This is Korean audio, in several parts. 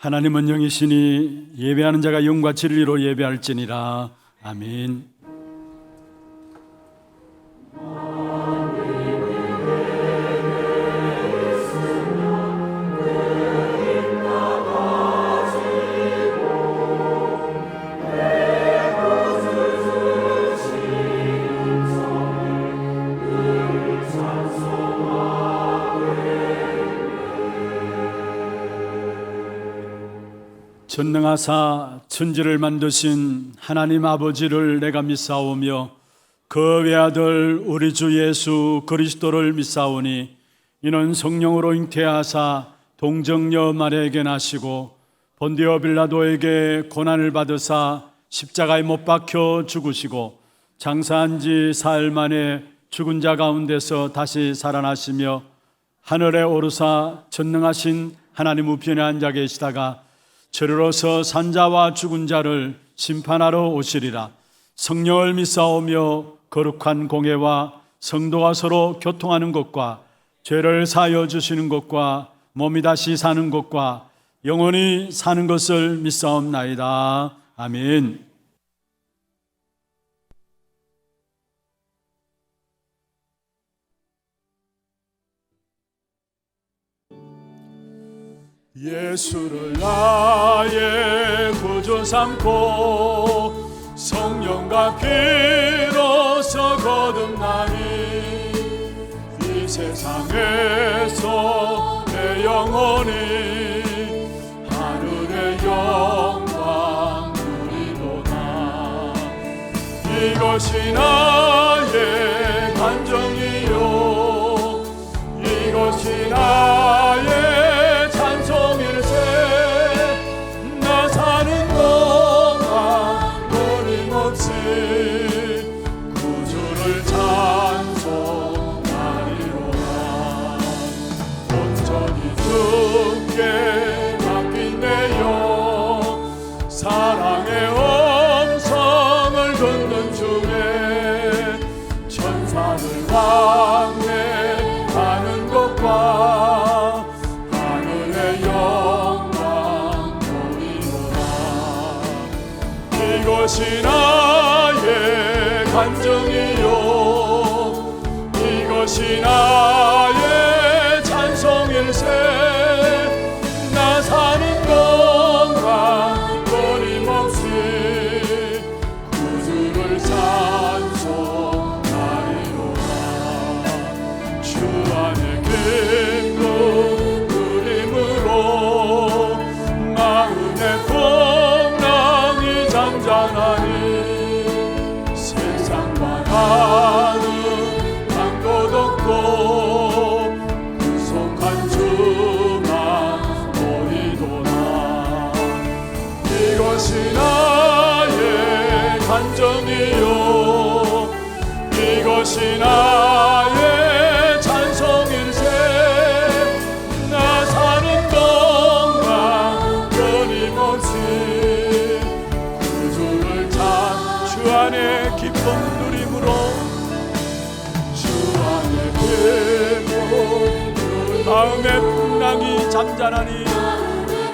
하나님은 영이시니 예배하는 자가 영과 진리로 예배할지니라. 아멘. 전능하사 천지를 만드신 하나님 아버지를 내가 믿사오며 그 외아들 우리 주 예수 그리스도를 믿사오니 이는 성령으로 잉태하사 동정녀 마리아에게 나시고 본디오 빌라도에게 고난을 받으사 십자가에 못 박혀 죽으시고 장사한 지 사흘 만에 죽은 자 가운데서 다시 살아나시며 하늘에 오르사 전능하신 하나님 우편에 앉아 계시다가 저리로서 산자와 죽은 자를 심판하러 오시리라. 성령을 믿사오며 거룩한 공회와 성도가 서로 교통하는 것과 죄를 사하여 주시는 것과 몸이 다시 사는 것과 영원히 사는 것을 믿사옵나이다. 아멘. 예수를 나의 구주 삼고 성령과 피로서 거듭나니 이 세상에서 내 영혼이 하늘의 영광 누리도다. 이것이 나의 간정이요 이것이 나의 나 사는 동안 끊임없이 구주를 찬송하리로다. 온전히 주께 맡긴 내 영 사랑의 음성을 듣는 중에 천사를 왕래하는 것과 하늘의 영광 보리로다. 이것이 나의 간증이요 이것이 나의 찬송일세. 나 사는 동안 끊임없이 구주를 찬송하리로다. 주 안에 기쁨 누림으로 마음의 풍랑이 잠잠하니 세상과 나는 간 곳 없고 구속한 주만 보이도다. 이것이 나의 간정이요 이것이 나의 찬송일세. 나 사는 동안 끊임없이 구주를 주 안에 기쁨 누림으로 주 안에 기쁨 마음의 풍랑이 잠잠하니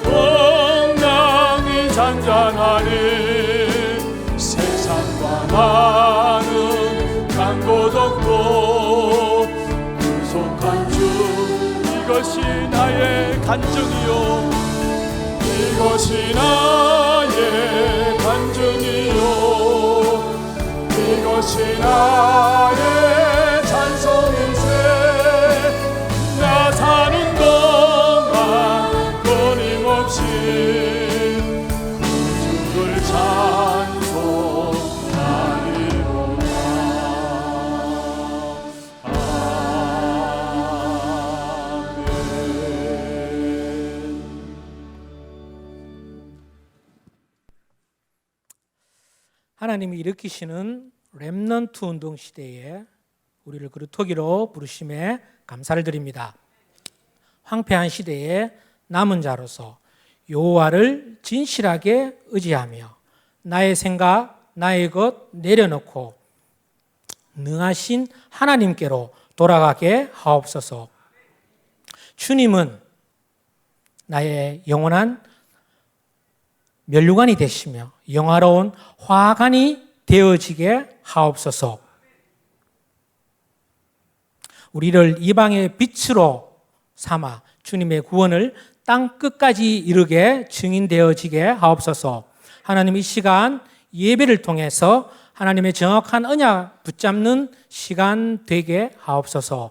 풍랑이 잠잠하니 세상과 나는 간 곳 없고 구속한 주. 이것이 나의 간증이요 이것이 나의 간증이요 이것이 나의 찬송일세. 나 사는 동안 끊임없이 구주를 찬송하리로다. 하나님이 일으키시는 렘넌트 운동 시대에 우리를 그루터기로 부르심에 감사를 드립니다. 황폐한 시대에 남은 자로서 여호와를 진실하게 의지하며 나의 생각, 나의 것 내려놓고 능하신 하나님께로 돌아가게 하옵소서. 주님은 나의 영원한 면류관이 되시며 영화로운 화관이 되어지게 하옵소서. 우리를 이방의 빛으로 삼아 주님의 구원을 땅 끝까지 이르게 증인되어지게 하옵소서. 하나님, 이 시간 예배를 통해서 하나님의 정확한 언약 붙잡는 시간 되게 하옵소서.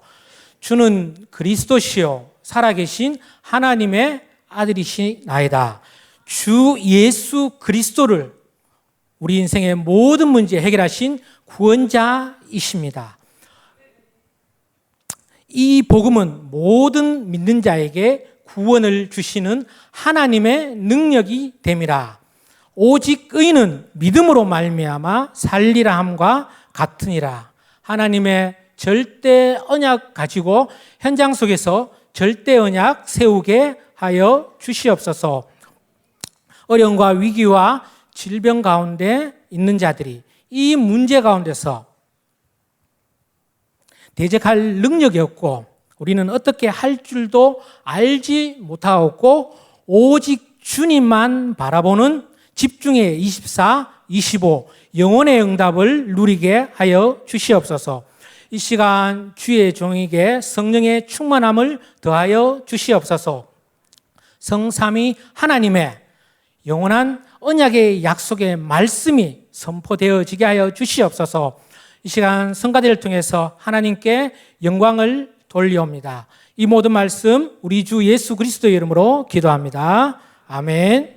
주는 그리스도시요 살아계신 하나님의 아들이시나이다. 주 예수 그리스도를 우리 인생의 모든 문제 해결하신 구원자이십니다. 이 복음은 모든 믿는 자에게 구원을 주시는 하나님의 능력이 됨이라. 오직 의인은 믿음으로 말미암아 살리라 함과 같으니라. 하나님의 절대 언약 가지고 현장 속에서 절대 언약 세우게 하여 주시옵소서. 어려움과 위기와 질병 가운데 있는 자들이 이 문제 가운데서 대적할 능력이 없고 우리는 어떻게 할 줄도 알지 못하고 오직 주님만 바라보는 집중의 24, 25 영혼의 응답을 누리게 하여 주시옵소서. 이 시간 주의 종에게 성령의 충만함을 더하여 주시옵소서. 성삼위 하나님의 영원한 언약의 약속의 말씀이 선포되어지게 하여 주시옵소서. 이 시간 성가대를 통해서 하나님께 영광을 돌리옵니다. 이 모든 말씀 우리 주 예수 그리스도의 이름으로 기도합니다. 아멘.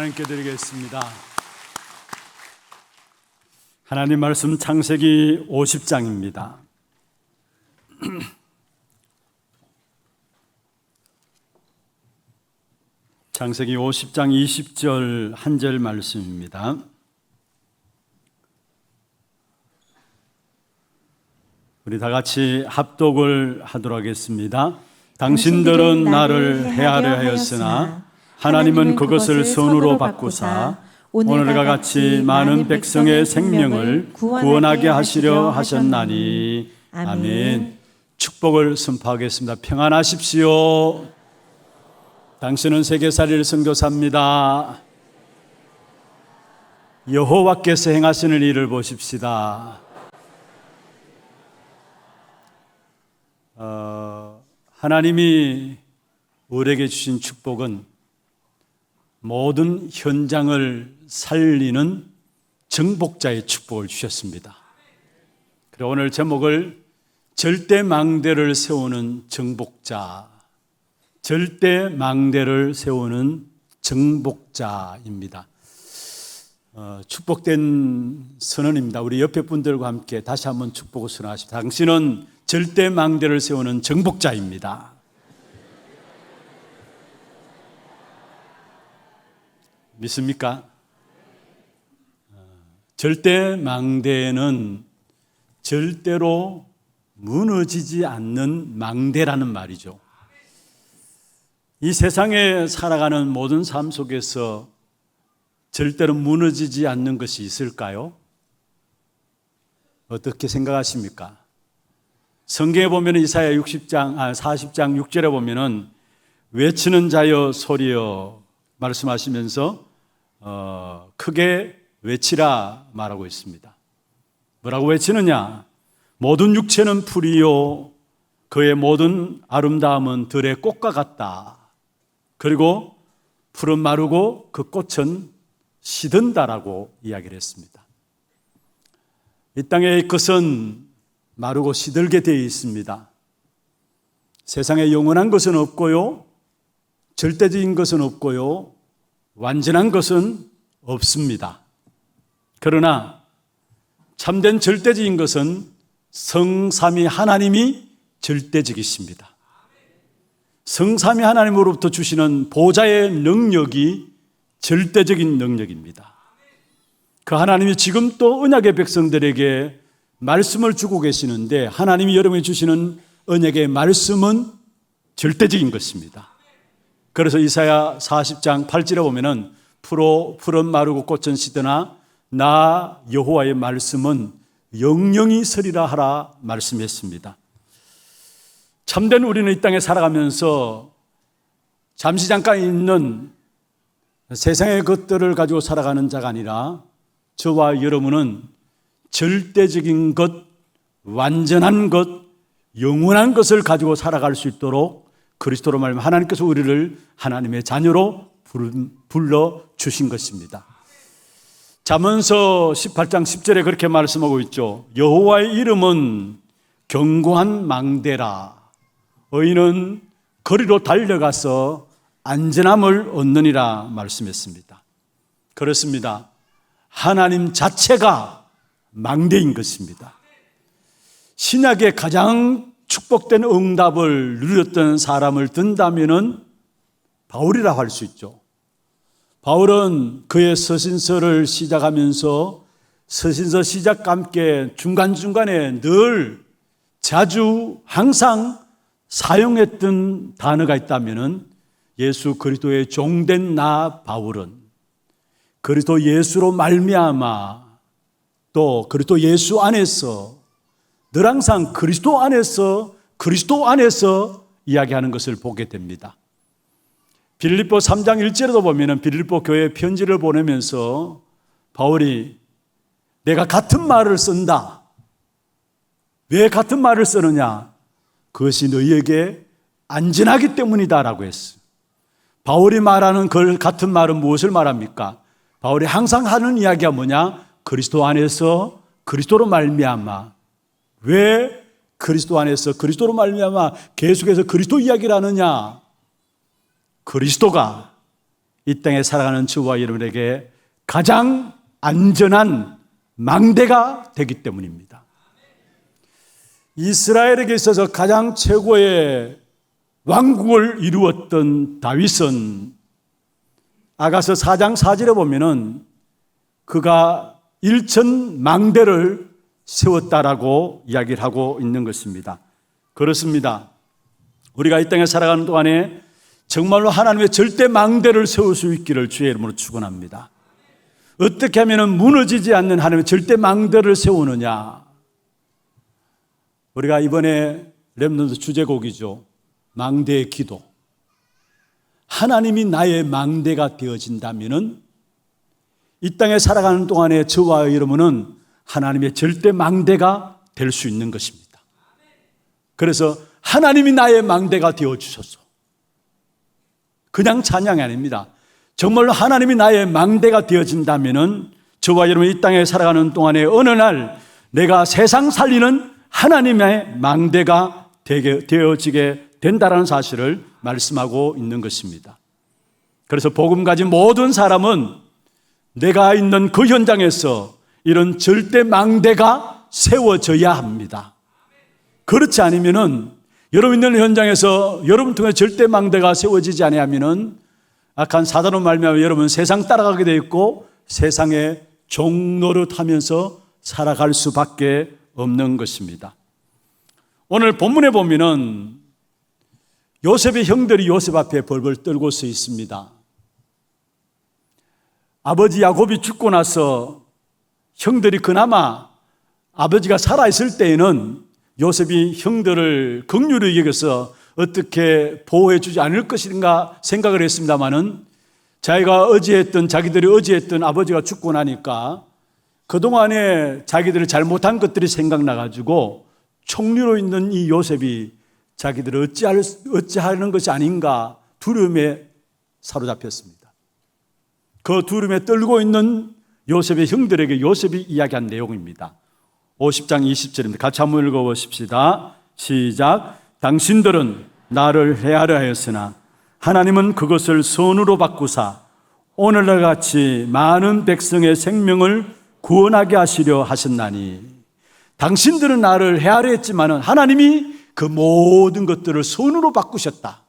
하나님께 드리겠습니다. 하나님 말씀 창세기 50장입니다. 창세기 50장 20절 한 절 말씀입니다. 우리 다 같이 합독을 하도록 하겠습니다. 당신들은 나를 해하려 하였으나 하나님은 그것을 선으로 바꾸사 오늘과 같이 많은 백성의 생명을 구원하게 하시려 하셨나니. 아멘. 축복을 선포하겠습니다. 평안하십시오. 당신은 세계살이를 선교사입니다. 여호와께서 행하시는 일을 보십시다. 하나님이 우리에게 주신 축복은 모든 현장을 살리는 정복자의 축복을 주셨습니다. 그리고 오늘 제목을 절대망대를 세우는 정복자, 절대망대를 세우는 정복자입니다. 축복된 선언입니다. 우리 옆에 분들과 함께 다시 한번 축복을 선언하십시다. 당신은 절대망대를 세우는 정복자입니다. 믿습니까? 절대망대는 절대로 무너지지 않는 망대라는 말이죠. 이 세상에 살아가는 모든 삶 속에서 절대로 무너지지 않는 것이 있을까요? 어떻게 생각하십니까? 성경에 보면 이사야 40장 6절에 보면은 외치는 자여 소리여 말씀하시면서 크게 외치라 말하고 있습니다. 뭐라고 외치느냐? 모든 육체는 풀이요 그의 모든 아름다움은 들의 꽃과 같다. 그리고 풀은 마르고 그 꽃은 시든다라고 이야기를 했습니다. 이 땅의 것은 마르고 시들게 되어 있습니다. 세상에 영원한 것은 없고요, 절대적인 것은 없고요, 완전한 것은 없습니다. 그러나 참된 절대적인 것은 성삼위 하나님이 절대적이십니다. 성삼위 하나님으로부터 주시는 보좌의 능력이 절대적인 능력입니다. 그 하나님이 지금 또 언약의 백성들에게 말씀을 주고 계시는데, 하나님이 여러분이 주시는 언약의 말씀은 절대적인 것입니다. 그래서 이사야 40장 8절에 보면은 풀은 마르고 꽃은 시드나 나 여호와의 말씀은 영영이 서리라 하라 말씀했습니다. 참된 우리는 이 땅에 살아가면서 잠시 잠깐 있는 세상의 것들을 가지고 살아가는 자가 아니라 저와 여러분은 절대적인 것, 완전한 것, 영원한 것을 가지고 살아갈 수 있도록 그리스도로 말하면 하나님께서 우리를 하나님의 자녀로 불러주신 것입니다. 잠언서 18장 10절에 그렇게 말씀하고 있죠. 여호와의 이름은 견고한 망대라. 의인은 거리로 달려가서 안전함을 얻느니라 말씀했습니다. 그렇습니다. 하나님 자체가 망대인 것입니다. 신약의 가장 축복된 응답을 누렸던 사람을 든다면은 바울이라 할 수 있죠. 바울은 그의 서신서를 시작하면서 서신서 시작과 함께 중간중간에 늘 자주 항상 사용했던 단어가 있다면은 예수 그리스도의 종된 나 바울은 그리스도 예수로 말미암아 또 그리스도 예수 안에서 늘 항상 그리스도 안에서 이야기하는 것을 보게 됩니다. 빌립보 3장 1절에도 보면은 빌립보 교회 편지를 보내면서 바울이 내가 같은 말을 쓴다. 왜 같은 말을 쓰느냐? 그것이 너희에게 안전하기 때문이다라고 했어요. 바울이 말하는 그 같은 말은 무엇을 말합니까? 바울이 항상 하는 이야기가 뭐냐? 그리스도 안에서 그리스도로 말미암아. 왜 그리스도 안에서 그리스도로 말미암아 계속해서 그리스도 이야기를 하느냐? 그리스도가 이 땅에 살아가는 저와 여러분에게 가장 안전한 망대가 되기 때문입니다. 이스라엘에게 있어서 가장 최고의 왕국을 이루었던 다윗은 아가서 4장 4절에 보면은 그가 일천 망대를 세웠다라고 이야기를 하고 있는 것입니다. 그렇습니다. 우리가 이 땅에 살아가는 동안에 정말로 하나님의 절대 망대를 세울 수 있기를 주의 이름으로 축원합니다. 어떻게 하면 무너지지 않는 하나님의 절대 망대를 세우느냐? 우리가 이번에 렘넌트 주제곡이죠. 망대의 기도. 하나님이 나의 망대가 되어진다면은 이 땅에 살아가는 동안에 저와 여러분은 하나님의 절대 망대가 될 수 있는 것입니다. 그래서 하나님이 나의 망대가 되어주셔서 그냥 찬양이 아닙니다. 정말로 하나님이 나의 망대가 되어진다면은 저와 여러분 이 땅에 살아가는 동안에 어느 날 내가 세상 살리는 하나님의 망대가 되어지게 된다는 사실을 말씀하고 있는 것입니다. 그래서 복음 가진 모든 사람은 내가 있는 그 현장에서 이런 절대 망대가 세워져야 합니다. 그렇지 않으면은 여러분 있는 현장에서 여러분 통해 절대 망대가 세워지지 아니하면은 악한 사단으로 말미암아 여러분 세상 따라가게 되어 있고 세상의 종노릇하면서 살아갈 수밖에 없는 것입니다. 오늘 본문에 보면은 요셉의 형들이 요셉 앞에 벌벌 떨고 서 있습니다. 아버지 야곱이 죽고 나서 형들이 그나마 아버지가 살아있을 때에는 요셉이 형들을 긍휼히 여겨서 어떻게 보호해 주지 않을 것인가 생각을 했습니다마는 자기들이 의지했던 아버지가 죽고 나니까 그동안에 자기들이 잘못한 것들이 생각나가지고 총리로 있는 이 요셉이 자기들을 어찌하는 것이 아닌가 두려움에 사로잡혔습니다. 그 두려움에 떨고 있는 요셉의 형들에게 요셉이 이야기한 내용입니다. 50장 20절입니다. 같이 한번 읽어보십시다. 시작. 당신들은 나를 해하려 하였으나 하나님은 그것을 선으로 바꾸사 오늘날 같이 많은 백성의 생명을 구원하게 하시려 하셨나니 당신들은 나를 해하려 했지만 하나님이 그 모든 것들을 선으로 바꾸셨다.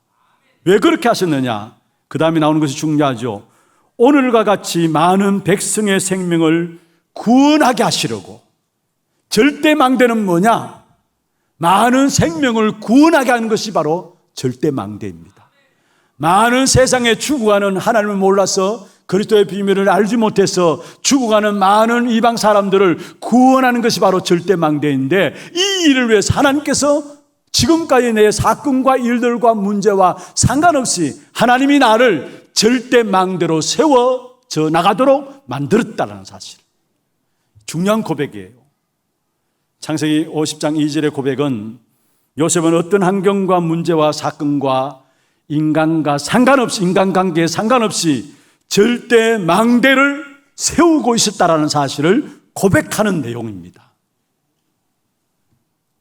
왜 그렇게 하셨느냐? 그 다음에 나오는 것이 중요하죠. 오늘과 같이 많은 백성의 생명을 구원하게 하시려고. 절대 망대는 뭐냐? 많은 생명을 구원하게 하는 것이 바로 절대 망대입니다. 많은 세상에 죽어가는 하나님을 몰라서 그리스도의 비밀을 알지 못해서 죽어가는 많은 이방 사람들을 구원하는 것이 바로 절대 망대인데 이 일을 위해서 하나님께서 지금까지 내 사건과 일들과 문제와 상관없이 하나님이 나를 절대 망대로 세워져 나가도록 만들었다는 사실. 중요한 고백이에요. 창세기 50장 2절의 고백은 요셉은 어떤 환경과 문제와 사건과 인간과 상관없이 인간관계에 상관없이 절대 망대를 세우고 있었다라는 사실을 고백하는 내용입니다.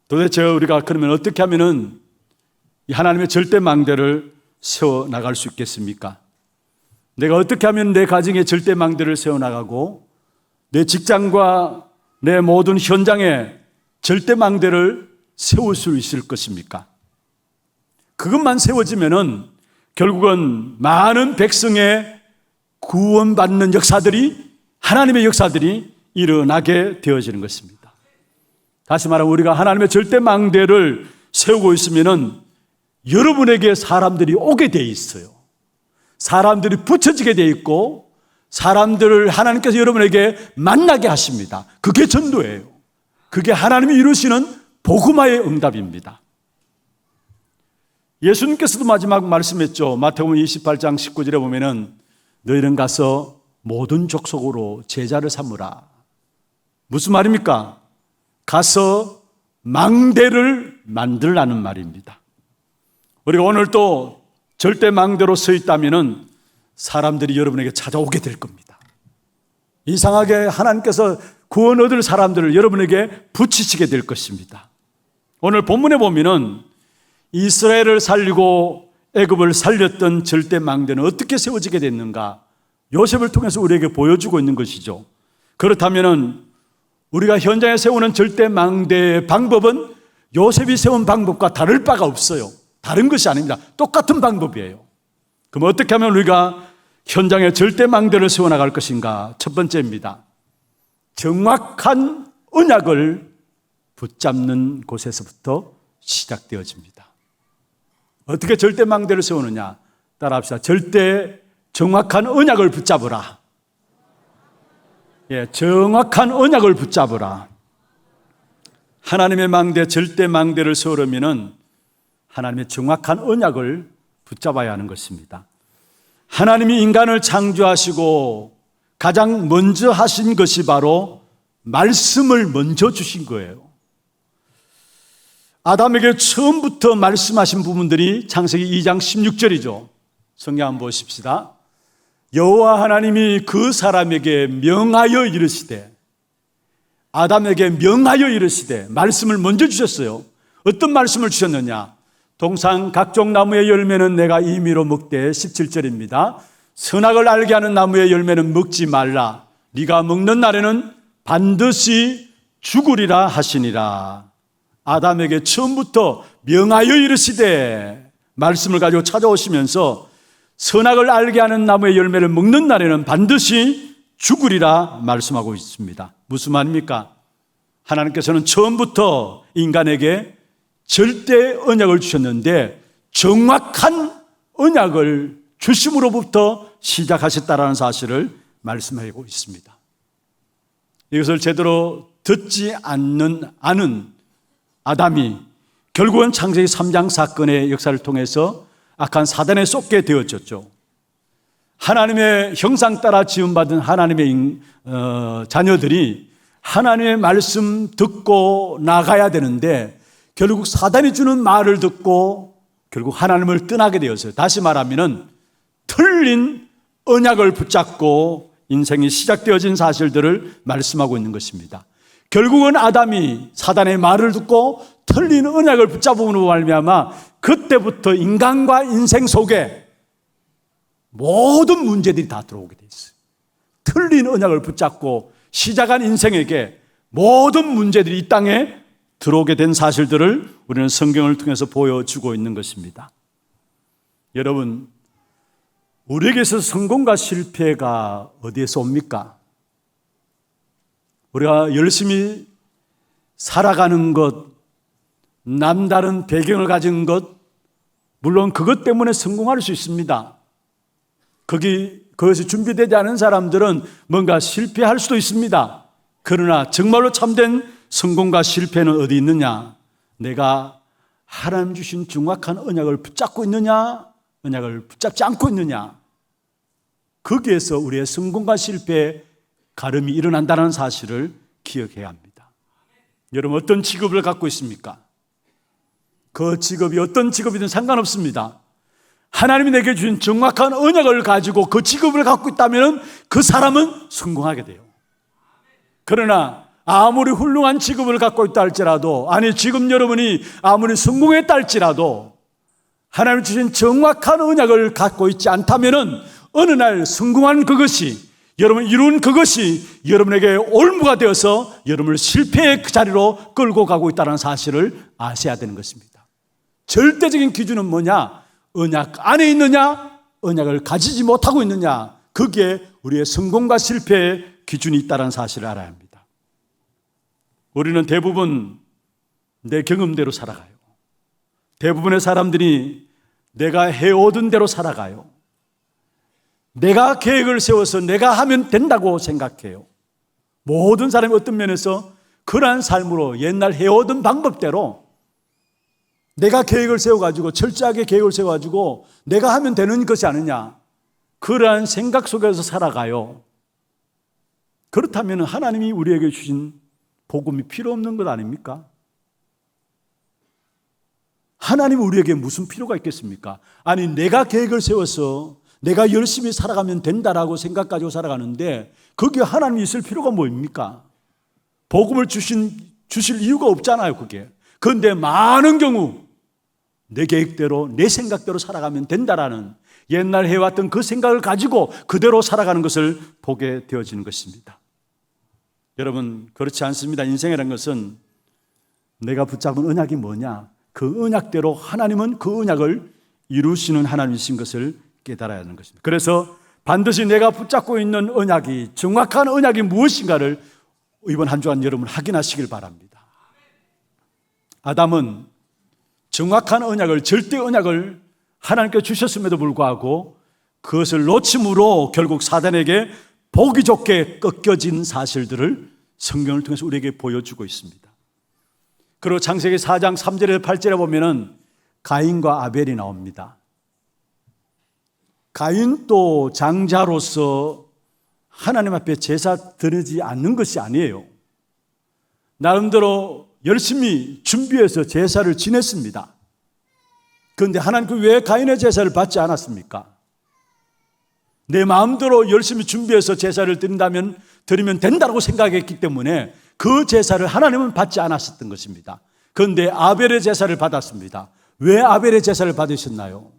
도대체 우리가 그러면 어떻게 하면은 이 하나님의 절대 망대를 세워 나갈 수 있겠습니까? 내가 어떻게 하면 내 가정에 절대 망대를 세워 나가고 내 직장과 내 모든 현장에 절대 망대를 세울 수 있을 것입니까? 그것만 세워지면은 결국은 많은 백성의 구원받는 역사들이 하나님의 역사들이 일어나게 되어지는 것입니다. 다시 말하면 우리가 하나님의 절대 망대를 세우고 있으면은 여러분에게 사람들이 오게 돼 있어요. 사람들이 붙여지게 돼 있고 사람들을 하나님께서 여러분에게 만나게 하십니다. 그게 전도예요. 그게 하나님이 이루시는 복음화의 응답입니다. 예수님께서도 마지막 말씀했죠. 마태복음 28장 19절에 보면은 너희는 가서 모든 족속으로 제자를 삼으라. 무슨 말입니까? 가서 망대를 만들라는 말입니다. 우리가 오늘 또 절대 망대로 서 있다면은 사람들이 여러분에게 찾아오게 될 겁니다. 이상하게 하나님께서 구원 얻을 사람들을 여러분에게 붙이시게 될 것입니다. 오늘 본문에 보면은 이스라엘을 살리고 애굽을 살렸던 절대 망대는 어떻게 세워지게 됐는가? 요셉을 통해서 우리에게 보여주고 있는 것이죠. 그렇다면 우리가 현장에 세우는 절대 망대의 방법은 요셉이 세운 방법과 다를 바가 없어요. 다른 것이 아닙니다. 똑같은 방법이에요. 그럼 어떻게 하면 우리가 현장에 절대 망대를 세워나갈 것인가? 첫 번째입니다. 정확한 언약을 붙잡는 곳에서부터 시작되어집니다. 어떻게 절대 망대를 세우느냐? 따라합시다. 절대 정확한 언약을 붙잡으라. 정확한 언약을 붙잡으라. 하나님의 망대, 절대 망대를 세우려면 하나님의 정확한 언약을 붙잡아야 하는 것입니다. 하나님이 인간을 창조하시고 가장 먼저 하신 것이 바로 말씀을 먼저 주신 거예요. 아담에게 처음부터 말씀하신 부분들이 창세기 2장 16절이죠. 성경 한번 보십시다. 여호와 하나님이 그 사람에게 명하여 이르시되, 아담에게 명하여 이르시되, 말씀을 먼저 주셨어요. 어떤 말씀을 주셨느냐? 동산 각종 나무의 열매는 내가 임의로 먹되, 17절입니다. 선악을 알게 하는 나무의 열매는 먹지 말라. 네가 먹는 날에는 반드시 죽으리라 하시니라. 아담에게 처음부터 명하여 이르시되 말씀을 가지고 찾아오시면서 선악을 알게 하는 나무의 열매를 먹는 날에는 반드시 죽으리라 말씀하고 있습니다. 무슨 말입니까? 하나님께서는 처음부터 인간에게 절대 언약을 주셨는데 정확한 언약을 주심으로부터 시작하셨다라는 사실을 말씀하고 있습니다. 이것을 제대로 듣지 아는 아담이 결국은 창세기 3장 사건의 역사를 통해서 악한 사단에 쏟게 되어졌죠. 하나님의 형상 따라 지음받은 하나님의 자녀들이 하나님의 말씀 듣고 나가야 되는데 결국 사단이 주는 말을 듣고 결국 하나님을 떠나게 되었어요. 다시 말하면 틀린 언약을 붙잡고 인생이 시작되어진 사실들을 말씀하고 있는 것입니다. 결국은 아담이 사단의 말을 듣고 틀린 언약을 붙잡음으로 말미암아 그때부터 인간과 인생 속에 모든 문제들이 다 들어오게 돼 있어요. 틀린 언약을 붙잡고 시작한 인생에게 모든 문제들이 이 땅에 들어오게 된 사실들을 우리는 성경을 통해서 보여주고 있는 것입니다. 여러분, 우리에게서 성공과 실패가 어디에서 옵니까? 우리가 열심히 살아가는 것, 남다른 배경을 가진 것, 물론 그것 때문에 성공할 수 있습니다. 그것이 준비되지 않은 사람들은 뭔가 실패할 수도 있습니다. 그러나 정말로 참된 성공과 실패는 어디 있느냐? 내가 하나님 주신 정확한 언약을 붙잡고 있느냐? 언약을 붙잡지 않고 있느냐? 거기에서 우리의 성공과 실패의 가름이 일어난다는 사실을 기억해야 합니다. 여러분, 어떤 직업을 갖고 있습니까? 그 직업이 어떤 직업이든 상관없습니다. 하나님이 내게 주신 정확한 언약을 가지고 그 직업을 갖고 있다면 그 사람은 성공하게 돼요. 그러나 아무리 훌륭한 직업을 갖고 있다 할지라도, 아니 지금 여러분이 아무리 성공했다 할지라도 하나님 주신 정확한 언약을 갖고 있지 않다면 어느 날 성공한 그것이, 여러분 이룬 그것이 여러분에게 올무가 되어서 여러분을 실패의 그 자리로 끌고 가고 있다는 사실을 아셔야 되는 것입니다. 절대적인 기준은 뭐냐? 언약 안에 있느냐? 언약을 가지지 못하고 있느냐? 거기에 우리의 성공과 실패의 기준이 있다는 사실을 알아야 합니다. 우리는 대부분 내 경험대로 살아가요. 대부분의 사람들이 내가 해오던 대로 살아가요. 내가 계획을 세워서 내가 하면 된다고 생각해요. 모든 사람이 어떤 면에서 그러한 삶으로 옛날 해오던 방법대로 내가 계획을 세워가지고 철저하게 계획을 세워가지고 내가 하면 되는 것이 아니냐, 그러한 생각 속에서 살아가요. 그렇다면 하나님이 우리에게 주신 복음이 필요 없는 것 아닙니까? 하나님이 우리에게 무슨 필요가 있겠습니까? 아니 내가 계획을 세워서 내가 열심히 살아가면 된다라고 생각 가지고 살아가는데 거기에 하나님이 있을 필요가 뭐입니까? 복음을 주실 이유가 없잖아요, 그게. 그런데 많은 경우 내 계획대로 내 생각대로 살아가면 된다라는 옛날 해왔던 그 생각을 가지고 그대로 살아가는 것을 보게 되어지는 것입니다. 여러분, 그렇지 않습니다. 인생이라는 것은 내가 붙잡은 언약이 뭐냐, 그 언약대로 하나님은 그 언약을 이루시는 하나님이신 것을 깨달아야 하는 것입니다. 그래서 반드시 내가 붙잡고 있는 언약이, 정확한 언약이 무엇인가를 이번 한 주간 여러분 확인하시길 바랍니다. 아담은 정확한 언약을, 절대 언약을 하나님께 주셨음에도 불구하고 그것을 놓침으로 결국 사단에게 보기 좋게 꺾여진 사실들을 성경을 통해서 우리에게 보여주고 있습니다. 그리고 창세기 4장 3절에서 8절에 보면은 가인과 아벨이 나옵니다. 가인도 장자로서 하나님 앞에 제사 드리지 않는 것이 아니에요. 나름대로 열심히 준비해서 제사를 지냈습니다. 그런데 하나님께서 왜 가인의 제사를 받지 않았습니까? 내 마음대로 열심히 준비해서 제사를 드리면 된다고 생각했기 때문에 그 제사를 하나님은 받지 않았었던 것입니다. 그런데 아벨의 제사를 받았습니다. 왜 아벨의 제사를 받으셨나요?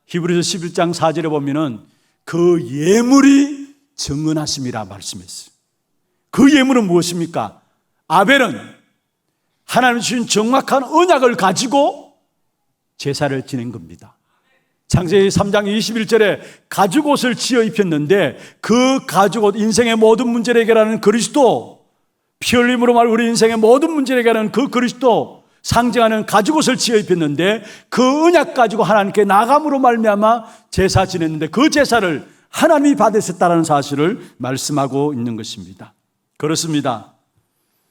히브리서 11장 4절에 보면은 그 예물이 정은하심이라 말씀했어요. 그 예물은 무엇입니까? 아벨은 하나님 주신 정확한 언약을 가지고 제사를 지낸 겁니다. 창세기 3장 21절에 가죽옷을 지어 입혔는데 그 가죽옷, 인생의 모든 문제를 해결하는 그리스도, 피 흘림으로 말 우리 인생의 모든 문제를 해결하는 그 그리스도 상징하는 가죽옷을 지어 입혔는데 그 언약 가지고 하나님께 나감으로 말미암아 제사 지냈는데 그 제사를 하나님이 받으셨다는 사실을 말씀하고 있는 것입니다. 그렇습니다.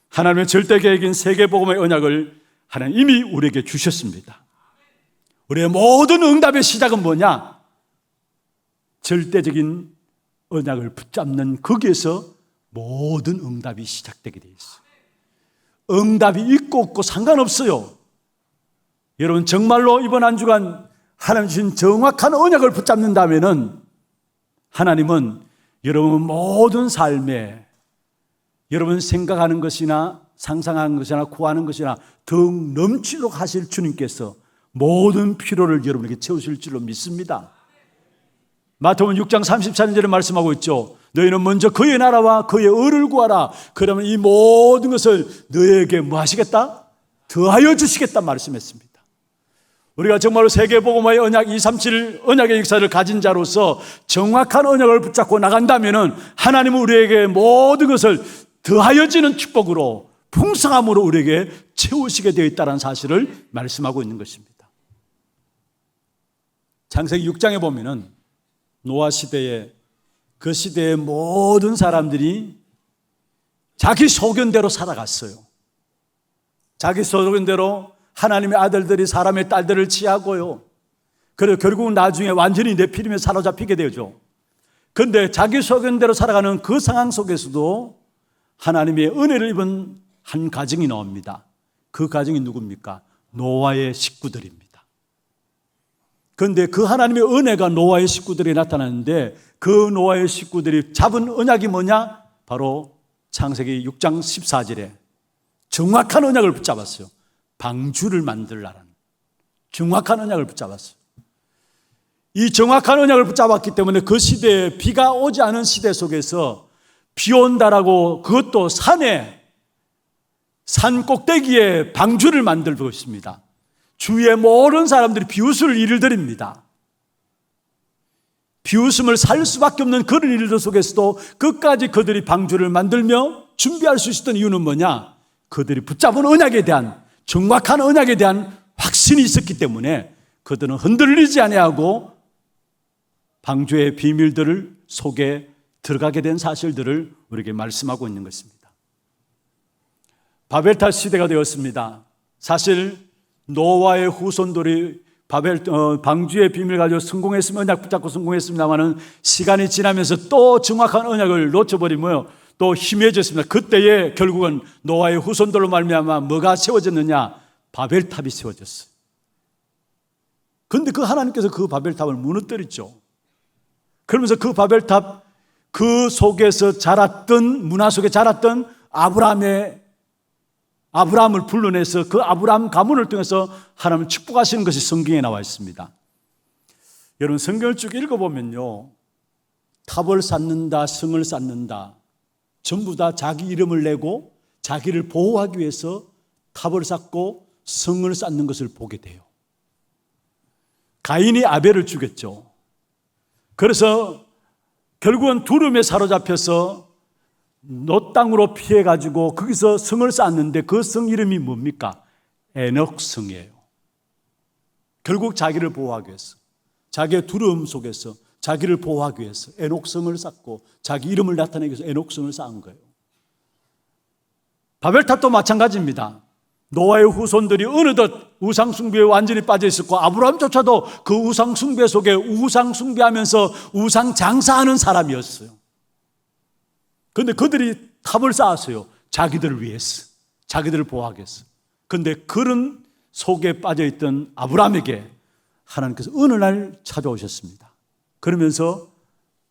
하나님의 절대 계획인 세계복음의 언약을 하나님 이미 우리에게 주셨습니다. 우리의 모든 응답의 시작은 뭐냐? 절대적인 언약을 붙잡는 거기에서 모든 응답이 시작되게 되어 있어요. 응답이 있고 없고 상관없어요. 여러분, 정말로 이번 한 주간 하나님 주신 정확한 언약을 붙잡는다면은 하나님은 여러분 모든 삶에 여러분 생각하는 것이나 상상하는 것이나 구하는 것이나 더욱 넘치도록 하실 주님께서 모든 필요를 여러분에게 채우실 줄로 믿습니다. 마태복음 6장 34절에 말씀하고 있죠. 너희는 먼저 그의 나라와 그의 의를 구하라. 그러면 이 모든 것을 너희에게 뭐 하시겠다? 더하여 주시겠다 말씀했습니다. 우리가 정말로 세계복음화의 언약 237 언약의 역사를 가진 자로서 정확한 언약을 붙잡고 나간다면 하나님은 우리에게 모든 것을 더하여지는 축복으로 풍성함으로 우리에게 채우시게 되어 있다는 사실을 말씀하고 있는 것입니다. 창세기 6장에 보면은 노아 시대에 그 시대의 모든 사람들이 자기 소견대로 살아갔어요. 자기 소견대로 하나님의 아들들이 사람의 딸들을 취하고요. 그래서 결국은 나중에 완전히 네피림에 사로잡히게 되죠. 그런데 자기 소견대로 살아가는 그 상황 속에서도 하나님의 은혜를 입은 한 가정이 나옵니다. 그 가정이 누굽니까? 노아의 식구들입니다. 그런데 그 하나님의 은혜가 노아의 식구들에 나타나는데 그 노아의 식구들이 잡은 언약이 뭐냐? 바로 창세기 6장 14절에 정확한 언약을 붙잡았어요. 방주를 만들라는 정확한 언약을 붙잡았어요. 이 정확한 언약을 붙잡았기 때문에 그 시대에 비가 오지 않은 시대 속에서 비 온다라고 그것도 산에 산 꼭대기에 방주를 만들고 있습니다. 주위에 모든 사람들이 비웃을 일을 드립니다. 비웃음을 살 수밖에 없는 그런 일들 속에서도 끝까지 그들이 방주를 만들며 준비할 수 있었던 이유는 뭐냐? 그들이 붙잡은 언약에 대한 정확한 언약에 대한 확신이 있었기 때문에 그들은 흔들리지 아니하고 방주의 비밀들을 속에 들어가게 된 사실들을 우리에게 말씀하고 있는 것입니다. 바벨탑 시대가 되었습니다. 사실 노아의 후손들이 방주의 비밀을 가지고 성공했으면 언약 붙잡고 성공했습니다마는 시간이 지나면서 또 정확한 언약을 놓쳐버리며 또 희미해졌습니다. 그때에 결국은 노아의 후손들로 말미암아 뭐가 세워졌느냐? 바벨탑이 세워졌어요. 그런데 그 하나님께서 그 바벨탑을 무너뜨렸죠. 그러면서 그 바벨탑 그 속에서 자랐던 문화 속에 자랐던 아브라함의 아브라함을 불러내서 그 아브라함 가문을 통해서 하나님을 축복하시는 것이 성경에 나와 있습니다. 여러분 성경을 쭉 읽어보면요, 탑을 쌓는다, 성을 쌓는다, 전부 다 자기 이름을 내고 자기를 보호하기 위해서 탑을 쌓고 성을 쌓는 것을 보게 돼요. 가인이 아벨을 죽였죠. 그래서 결국은 두름에 사로잡혀서 놋 땅으로 피해가지고 거기서 성을 쌓았는데 그 성 이름이 뭡니까? 에녹성이에요. 결국 자기를 보호하기 위해서, 자기의 두려움 속에서 자기를 보호하기 위해서 에녹성을 쌓고 자기 이름을 나타내기 위해서 에녹성을 쌓은 거예요. 바벨탑도 마찬가지입니다. 노아의 후손들이 어느덧 우상숭배에 완전히 빠져 있었고 아브라함조차도 그 우상숭배 속에 우상숭배하면서 우상장사하는 사람이었어요. 그런데 그들이 탑을 쌓았어요. 자기들을 위해서, 자기들을 보호하기 위해서. 그런데 그런 속에 빠져있던 아브라함에게 하나님께서 어느 날 찾아오셨습니다. 그러면서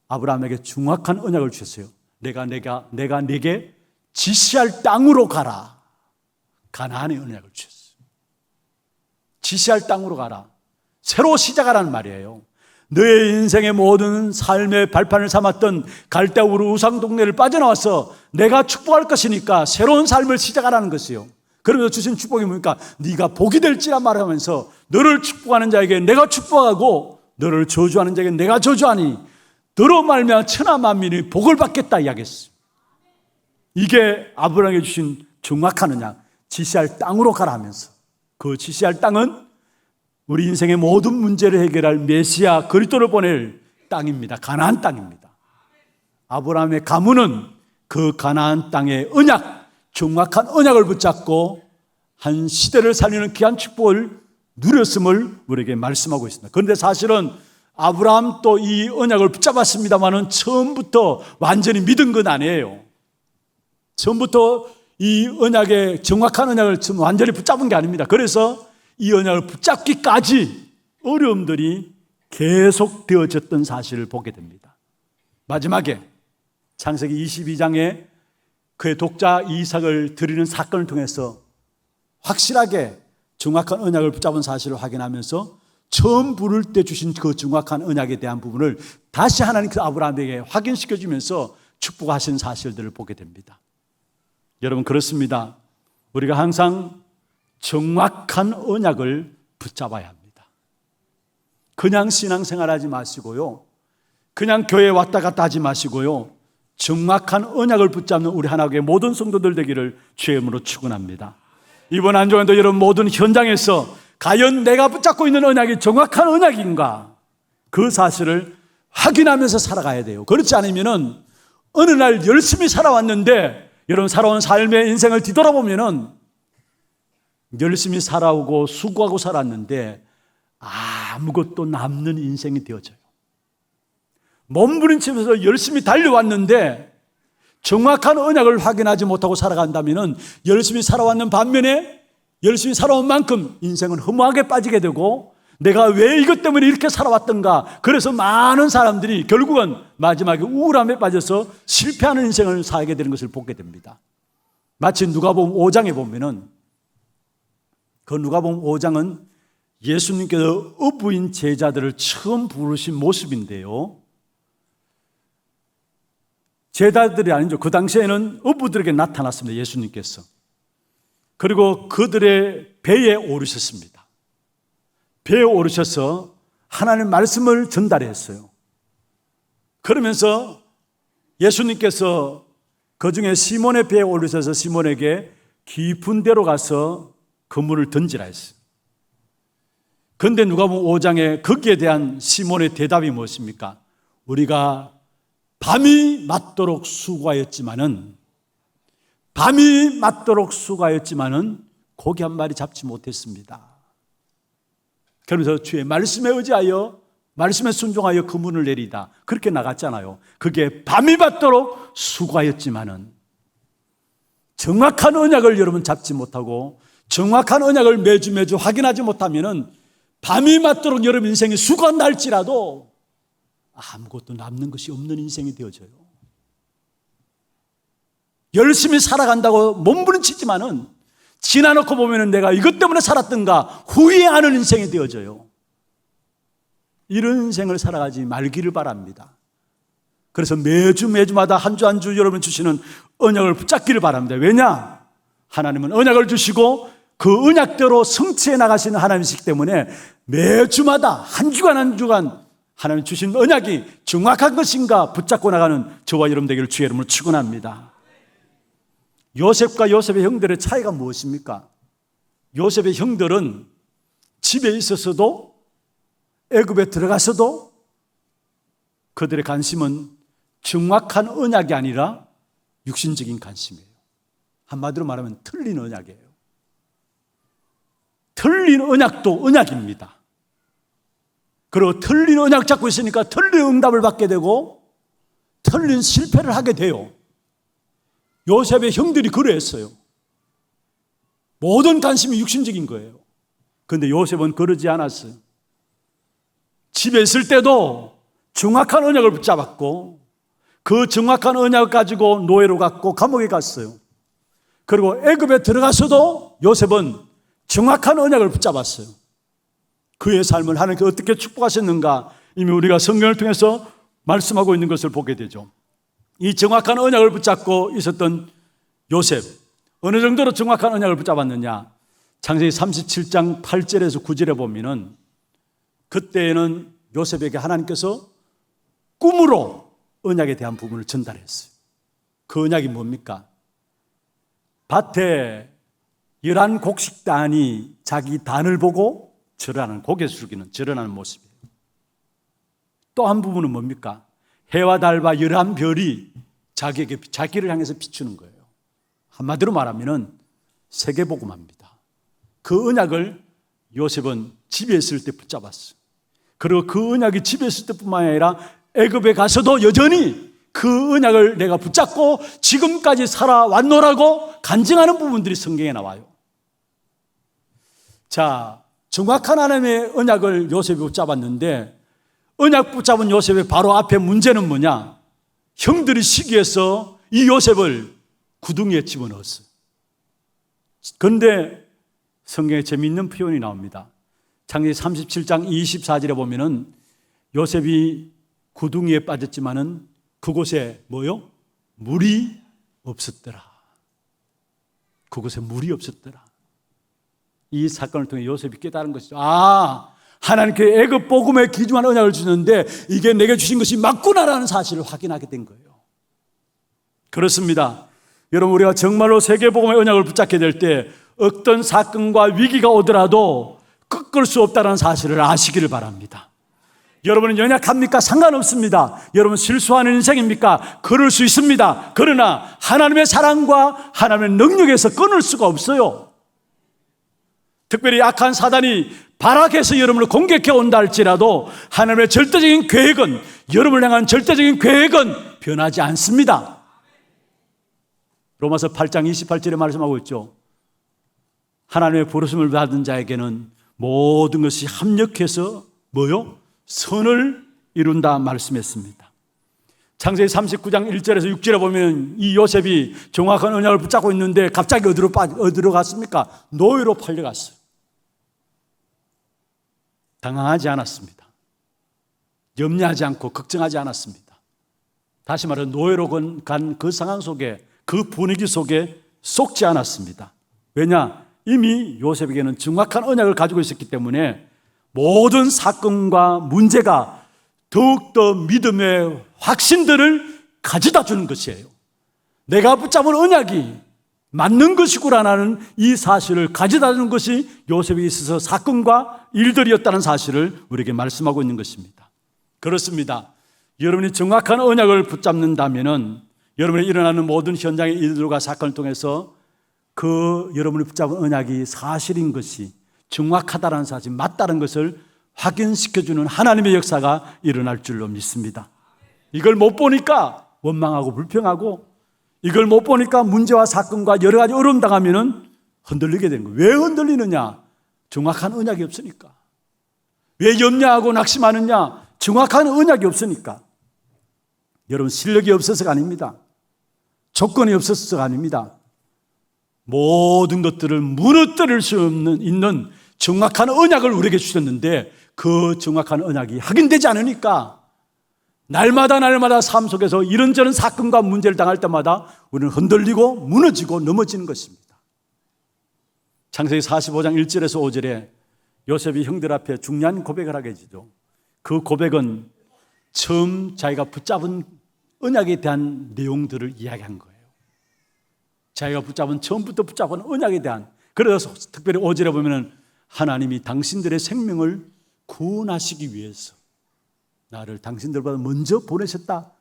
아브라함에게 정확한 언약을 주셨어요. 내가 네게 지시할 땅으로 가라. 가나안의 언약을 주셨어요. 지시할 땅으로 가라. 새로 시작하라는 말이에요. 너의 인생의 모든 삶의 발판을 삼았던 갈대우르 우상 동네를 빠져나와서 내가 축복할 것이니까 새로운 삶을 시작하라는 것이요. 그러면서 주신 축복이 뭡니까? 네가 복이 될지라 말하면서 너를 축복하는 자에게 내가 축복하고 너를 저주하는 자에게 내가 저주하니 너로 말미암아 천하 만민이 복을 받겠다 이야기했어요. 이게 아브라함에게 주신 정확한 언약, 지시할 땅으로 가라 하면서 그 지시할 땅은 우리 인생의 모든 문제를 해결할 메시아 그리스도를 보낼 땅입니다. 가나안 땅입니다. 아브라함의 가문은 그 가나안 땅의 언약, 정확한 언약을 붙잡고 한 시대를 살리는 귀한 축복을 누렸음을 우리에게 말씀하고 있습니다. 그런데 사실은 아브라함도 이 언약을 붙잡았습니다만은 처음부터 완전히 믿은 건 아니에요. 처음부터 이 언약의 정확한 언약을 완전히 붙잡은 게 아닙니다. 그래서 이 언약을 붙잡기까지 어려움들이 계속 되어졌던 사실을 보게 됩니다. 마지막에 창세기 22장에 그의 독자 이삭을 드리는 사건을 통해서 확실하게 정확한 언약을 붙잡은 사실을 확인하면서 처음 부를 때 주신 그 정확한 언약에 대한 부분을 다시 하나님께서 아브라함에게 확인시켜주면서 축복하신 사실들을 보게 됩니다. 여러분 그렇습니다. 우리가 항상 정확한 언약을 붙잡아야 합니다. 그냥 신앙생활하지 마시고요, 그냥 교회에 왔다 갔다 하지 마시고요, 정확한 언약을 붙잡는 우리 하나님의 모든 성도들 되기를 주의 이름으로 축원합니다. 이번 한 주간도 여러분 모든 현장에서 과연 내가 붙잡고 있는 언약이 정확한 언약인가, 그 사실을 확인하면서 살아가야 돼요. 그렇지 않으면은 어느 날 열심히 살아왔는데 여러분 살아온 삶의 인생을 뒤돌아보면은 열심히 살아오고 수고하고 살았는데 아무것도 남는 인생이 되어져요. 몸부림치면서 열심히 달려왔는데 정확한 언약을 확인하지 못하고 살아간다면 열심히 살아왔는 반면에 열심히 살아온 만큼 인생은 허무하게 빠지게 되고 내가 왜 이것 때문에 이렇게 살아왔던가, 그래서 많은 사람들이 결국은 마지막에 우울함에 빠져서 실패하는 인생을 살게 되는 것을 보게 됩니다. 마치 누가복음 5장에 보면은 그 누가복음 5장은 예수님께서 어부인 제자들을 처음 부르신 모습인데요, 제자들이 아니죠. 그 당시에는 어부들에게 나타났습니다. 예수님께서. 그리고 그들의 배에 오르셨습니다. 배에 오르셔서 하나님의 말씀을 전달했어요. 그러면서 예수님께서 그 중에 시몬의 배에 오르셔서 시몬에게 깊은 데로 가서 그물을 던지라 했어요. 그런데 누가복음 5장에 거기에 대한 시몬의 대답이 무엇입니까? 우리가 밤이 맞도록 수고하였지만은 고기 한 마리 잡지 못했습니다. 그러면서 주의 말씀에 의지하여 말씀에 순종하여 그물을 내리다 그렇게 나갔잖아요. 그게 밤이 맞도록 수고하였지만은 정확한 언약을 여러분 잡지 못하고 정확한 언약을 매주 확인하지 못하면은 밤이 맞도록 여러분 인생이 수고한다 할지라도 아무것도 남는 것이 없는 인생이 되어져요. 열심히 살아간다고 몸부림치지만은 지나놓고 보면 내가 이것 때문에 살았던가 후회하는 인생이 되어져요. 이런 인생을 살아가지 말기를 바랍니다. 그래서 매주마다 한 주 한 주 여러분 주시는 언약을 붙잡기를 바랍니다. 왜냐? 하나님은 언약을 주시고 그 언약대로 성취해 나가시는 하나님이시기 때문에 매주마다 한 주간 한 주간 하나님 주신 언약이 정확한 것인가 붙잡고 나가는 저와 여러분 되기를 주의 이름으로 축원합니다. 요셉과 요셉의 형들의 차이가 무엇입니까? 요셉의 형들은 집에 있어서도 애굽에 들어가서도 그들의 관심은 정확한 언약이 아니라 육신적인 관심이에요. 한마디로 말하면 틀린 언약이에요. 틀린 언약도 언약입니다. 그리고 틀린 언약 잡고 있으니까 틀린 응답을 받게 되고 틀린 실패를 하게 돼요. 요셉의 형들이 그러했어요. 모든 관심이 육신적인 거예요. 그런데 요셉은 그러지 않았어요. 집에 있을 때도 정확한 언약을 붙잡았고 그 정확한 언약을 가지고 노예로 갔고 감옥에 갔어요. 그리고 애굽에 들어가서도 요셉은 정확한 언약을 붙잡았어요. 그의 삶을 하나님께 어떻게 축복하셨는가 이미 우리가 성경을 통해서 말씀하고 있는 것을 보게 되죠. 이 정확한 언약을 붙잡고 있었던 요셉, 어느 정도로 정확한 언약을 붙잡았느냐? 창세기 37장 8절에서 9절에 보면은 그때에는 요셉에게 하나님께서 꿈으로 언약에 대한 부분을 전달했어요. 그 언약이 뭡니까? 밭에 11 곡식단이 자기 단을 보고 절하는, 고개 숙이는 절하는 모습이에요. 또 한 부분은 뭡니까? 해와 달과 11별이 자기에게 자기를 향해서 비추는 거예요. 한마디로 말하면 세계복음화입니다. 그 언약을 요셉은 집에 있을 때 붙잡았어요. 그리고 그 언약이 집에 있을 때뿐만 아니라 애굽에 가서도 여전히 그 언약을 내가 붙잡고 지금까지 살아왔노라고 간증하는 부분들이 성경에 나와요. 자, 정확한 하나님의 언약을 요셉이 붙잡았는데 언약 붙잡은 요셉의 바로 앞에 문제는 뭐냐? 형들이 시기해서 이 요셉을 구덩이에 집어넣었어요. 그런데 성경에 재미있는 표현이 나옵니다. 창세기 37장 24절에 보면은 요셉이 구덩이에 빠졌지만은 그곳에 뭐요? 물이 없었더라. 그곳에 물이 없었더라. 이 사건을 통해 요셉이 깨달은 것이죠. 아, 하나님께 애굽 복음에 기중한 언약을 주는데 이게 내게 주신 것이 맞구나라는 사실을 확인하게 된 거예요. 그렇습니다. 여러분, 우리가 정말로 세계 복음의 언약을 붙잡게 될 때 어떤 사건과 위기가 오더라도 꺾을 수 없다는 사실을 아시기를 바랍니다. 여러분은 연약합니까? 상관없습니다. 여러분 실수하는 인생입니까? 그럴 수 있습니다. 그러나 하나님의 사랑과 하나님의 능력에서 끊을 수가 없어요. 특별히 악한 사단이 발악해서 여러분을 공격해 온다 할지라도 하나님의 절대적인 계획은, 여러분을 향한 절대적인 계획은 변하지 않습니다. 로마서 8장 28절에 말씀하고 있죠. 하나님의 부르심을 받은 자에게는 모든 것이 합력해서 뭐요? 선을 이룬다 말씀했습니다. 창세기 39장 1절에서 6절에 보면 이 요셉이 정확한 언약을 붙잡고 있는데 갑자기 어디로 갔습니까? 노예로 팔려갔어요. 당황하지 않았습니다. 염려하지 않고 걱정하지 않았습니다. 다시 말해 노예로 간 그 상황 속에, 그 분위기 속에 속지 않았습니다. 왜냐? 이미 요셉에게는 정확한 언약을 가지고 있었기 때문에 모든 사건과 문제가 더욱더 믿음의 확신들을 가져다 주는 것이에요. 내가 붙잡은 언약이 맞는 것이구나라는 이 사실을 가져다 주는 것이 요셉에 있어서 사건과 일들이었다는 사실을 우리에게 말씀하고 있는 것입니다. 그렇습니다. 여러분이 정확한 언약을 붙잡는다면은 여러분이 일어나는 모든 현장의 일들과 사건을 통해서 그 여러분이 붙잡은 언약이 사실인 것이, 정확하다는 사실, 맞다는 것을 확인시켜주는 하나님의 역사가 일어날 줄로 믿습니다. 이걸 못 보니까 원망하고 불평하고, 이걸 못 보니까 문제와 사건과 여러 가지 어려움 당하면은 흔들리게 되는 거예요. 왜 흔들리느냐? 정확한 언약이 없으니까. 왜 염려하고 낙심하느냐? 정확한 언약이 없으니까. 여러분, 실력이 없어서가 아닙니다. 조건이 없어서가 아닙니다. 모든 것들을 무너뜨릴 수 있는 정확한 언약을 우리에게 주셨는데 그 정확한 언약이 확인되지 않으니까 날마다 삶 속에서 이런저런 사건과 문제를 당할 때마다 우리는 흔들리고 무너지고 넘어지는 것입니다. 창세기 45장 1절에서 5절에 요셉이 형들 앞에 중요한 고백을 하게 되죠. 그 고백은 처음 자기가 붙잡은 언약에 대한 내용들을 이야기한 거예요. 자기가 처음부터 붙잡은 언약에 대한, 그래서 특별히 5절에 보면은 하나님이 당신들의 생명을 구원하시기 위해서 나를 당신들보다 먼저 보내셨다.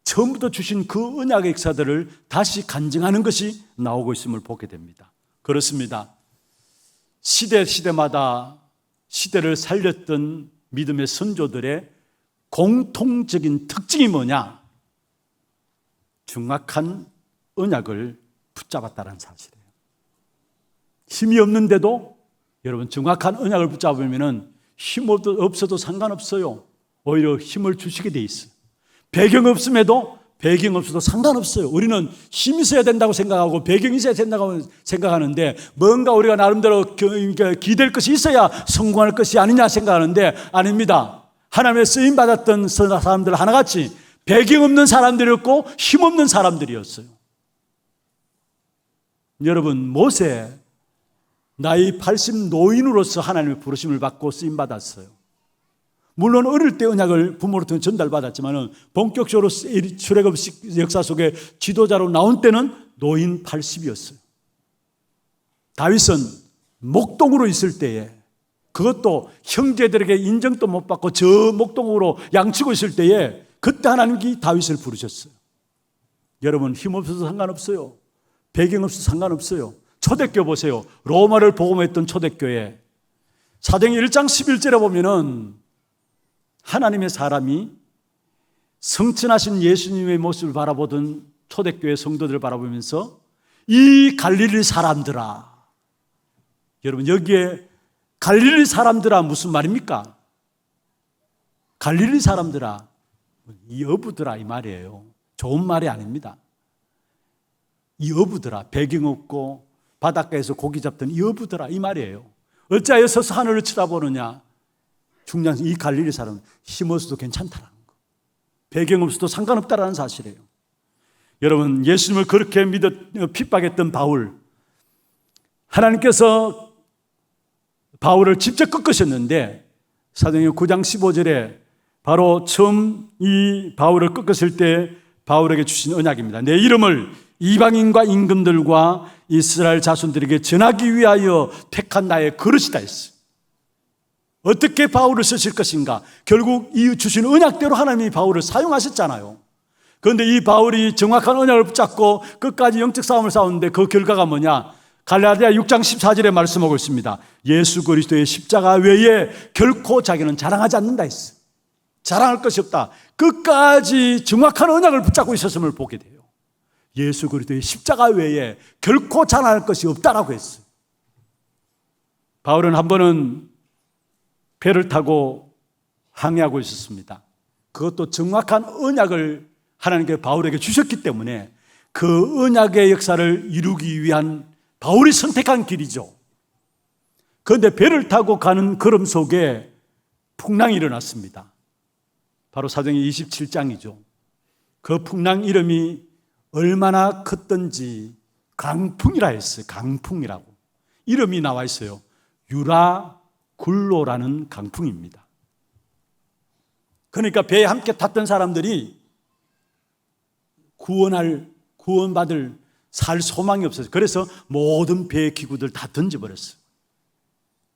처음부터 주신 그 언약의 역사들을 다시 간증하는 것이 나오고 있음을 보게 됩니다. 그렇습니다. 시대마다 시대를 살렸던 믿음의 선조들의 공통적인 특징이 뭐냐? 정확한 언약을 붙잡았다는 사실이에요. 힘이 없는데도 여러분 정확한 언약을 붙잡으면 힘 없어도 상관없어요. 오히려 힘을 주시게 돼 있어요. 배경 없음에도 배경 없어도 상관없어요. 우리는 힘이 있어야 된다고 생각하고 배경이 있어야 된다고 생각하는데 뭔가 우리가 나름대로 기댈 것이 있어야 성공할 것이 아니냐 생각하는데 아닙니다. 하나님의 쓰임받았던 사람들 하나같이 배경 없는 사람들이었고 힘 없는 사람들이었어요. 여러분, 모세 나이 80 노인으로서 하나님의 부르심을 받고 쓰임받았어요. 물론 어릴 때 언약을 부모로부터 전달받았지만 본격적으로 출애굽 역사 속에 지도자로 나온 때는 노인 80이었어요. 다윗은 목동으로 있을 때에, 그것도 형제들에게 인정도 못 받고 저 목동으로 양치고 있을 때에 그때 하나님이 다윗을 부르셨어요. 여러분, 힘 없어도 상관없어요. 배경 없어도 상관없어요. 초대교 보세요. 로마를 복음했던 초대교회 사도행전 1장 11절에 보면은 하나님의 사람이 성천하신 예수님의 모습을 바라보던 초대교회 성도들을 바라보면서 이 갈릴리 사람들아, 여러분 여기에 갈릴리 사람들아 무슨 말입니까? 갈릴리 사람들아, 이 어부들아 이 말이에요. 좋은 말이 아닙니다. 이 어부들아, 배경 없고 바닷가에서 고기 잡던 이 어부들아 이 말이에요. 어찌하여 서서 하늘을 쳐다보느냐? 중요한 이 갈릴리 사람은 힘 없어도 괜찮다라는 거, 배경 없어도 상관없다라는 사실이에요. 여러분, 예수님을 그렇게 핍박했던 바울, 하나님께서 바울을 직접 꺾으셨는데 사도행전 9장 15절에 바로 처음 이 바울을 꺾으실 때 바울에게 주신 언약입니다. 내 이름을 이방인과 임금들과 이스라엘 자손들에게 전하기 위하여 택한 나의 그릇이다 했어요. 어떻게 바울을 쓰실 것인가? 결국 이 주신 언약대로 하나님이 바울을 사용하셨잖아요. 그런데 이 바울이 정확한 언약을 붙잡고 끝까지 영적 싸움을 싸웠는데 그 결과가 뭐냐? 갈라디아 6장 14절에 말씀하고 있습니다. 예수 그리스도의 십자가 외에 결코 자기는 자랑하지 않는다 했어요. 자랑할 것이 없다. 끝까지 정확한 언약을 붙잡고 있었음을 보게 돼요. 예수 그리스도의 십자가 외에 결코 자랑할 것이 없다라고 했어요. 바울은 한 번은 배를 타고 항해하고 있었습니다. 그것도 정확한 언약을 하나님께 바울에게 주셨기 때문에 그 언약의 역사를 이루기 위한 바울이 선택한 길이죠. 그런데 배를 타고 가는 걸음 속에 풍랑이 일어났습니다. 바로 사도행전 27장이죠. 그 풍랑 이름이 얼마나 컸던지 강풍이라 했어요. 강풍이라고. 이름이 나와 있어요. 유라굴로라는 강풍입니다. 그러니까 배에 함께 탔던 사람들이 구원받을 살 소망이 없었어요. 그래서 모든 배의 기구들 다 던져버렸어요.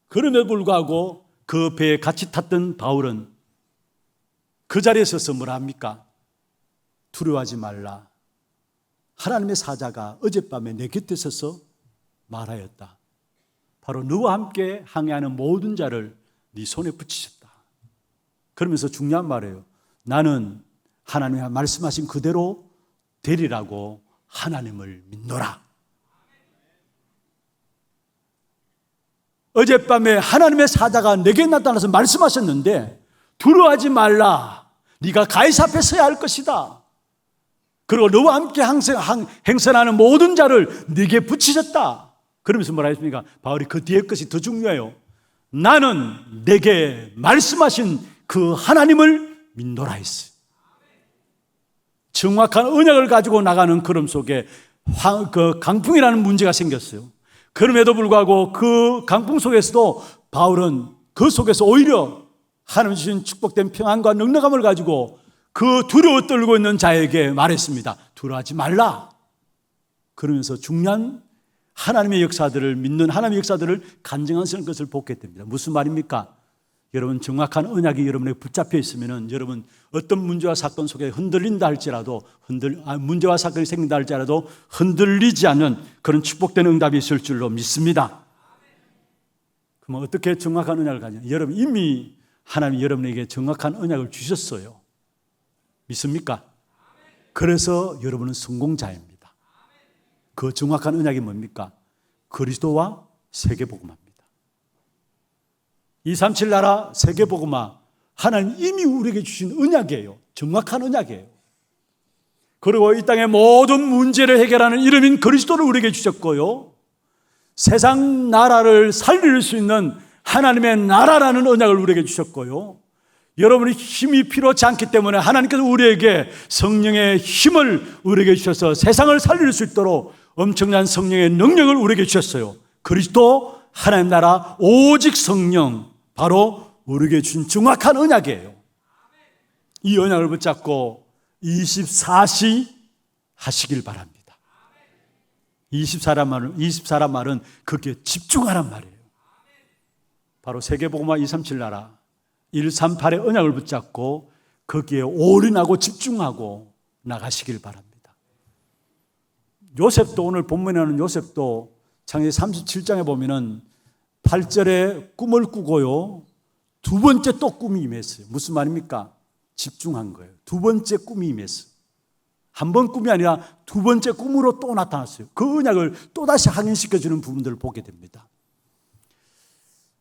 그럼에도 불구하고 그 배에 같이 탔던 바울은 그 자리에 서서 뭐라 합니까? 두려워하지 말라. 하나님의 사자가 어젯밤에 내 곁에 서서 말하였다. 바로 너와 함께 항해하는 모든 자를 네 손에 붙이셨다. 그러면서 중요한 말이에요. 나는 하나님이 말씀하신 그대로 되리라고 하나님을 믿노라. 어젯밤에 하나님의 사자가 내게 나타나서 말씀하셨는데 두려워하지 말라. 네가 가이사 앞에 서야 할 것이다. 그리고 너와 함께 행선하는 모든 자를 네게 붙이셨다. 그러면서 뭐라 했습니까? 바울이 그 뒤에 것이 더 중요해요. 나는 내게 말씀하신 그 하나님을 믿노라 했어요. 정확한 언약을 가지고 나가는 걸음 속에 그 강풍이라는 문제가 생겼어요. 그럼에도 불구하고 그 강풍 속에서도 바울은 그 속에서 오히려 하나님 주신 축복된 평안과 넉넉함을 가지고 그 두려워 떨고 있는 자에게 말했습니다. 두려워하지 말라. 그러면서 중요한 하나님의 역사들을 믿는 하나님의 역사들을 간증하시는 것을 보게 됩니다. 무슨 말입니까? 여러분 정확한 언약이 여러분에게 붙잡혀 있으면 여러분 어떤 문제와 사건 속에 흔들린다 할지라도 문제와 사건이 생긴다 할지라도 흔들리지 않는 그런 축복된 응답이 있을 줄로 믿습니다. 그럼 어떻게 정확한 언약을 가냐? 여러분 이미 하나님이 여러분에게 정확한 언약을 주셨어요. 믿습니까? 그래서 여러분은 성공자입니다. 그 정확한 언약이 뭡니까? 그리스도와 세계복음화입니다. 237 나라 세계복음화 하나님 이미 우리에게 주신 언약이에요. 정확한 언약이에요. 그리고 이 땅의 모든 문제를 해결하는 이름인 그리스도를 우리에게 주셨고요. 세상 나라를 살릴 수 있는 하나님의 나라라는 언약을 우리에게 주셨고요. 여러분의 힘이 필요치 않기 때문에 하나님께서 우리에게 성령의 힘을 우리에게 주셔서 세상을 살릴 수 있도록 엄청난 성령의 능력을 우리에게 주셨어요. 그리스도 하나님 나라 오직 성령 바로 우리에게 주신 정확한 언약이에요. 이 언약을 붙잡고 24시 하시길 바랍니다. 24란 말은 거기에 집중하란 말이에요. 바로 세계복음화 237 나라 138의 언약을 붙잡고 거기에 올인하고 집중하고 나가시길 바랍니다. 요셉도 오늘 본문에 나오는 요셉도 창세기 37장에 보면은 8절에 꿈을 꾸고요. 두 번째 또 꿈이 임했어요. 무슨 말입니까? 집중한 거예요. 두 번째 꿈이 임했어요. 한 번 꿈이 아니라 두 번째 꿈으로 또 나타났어요. 그 언약을 또다시 확인시켜주는 부분들을 보게 됩니다.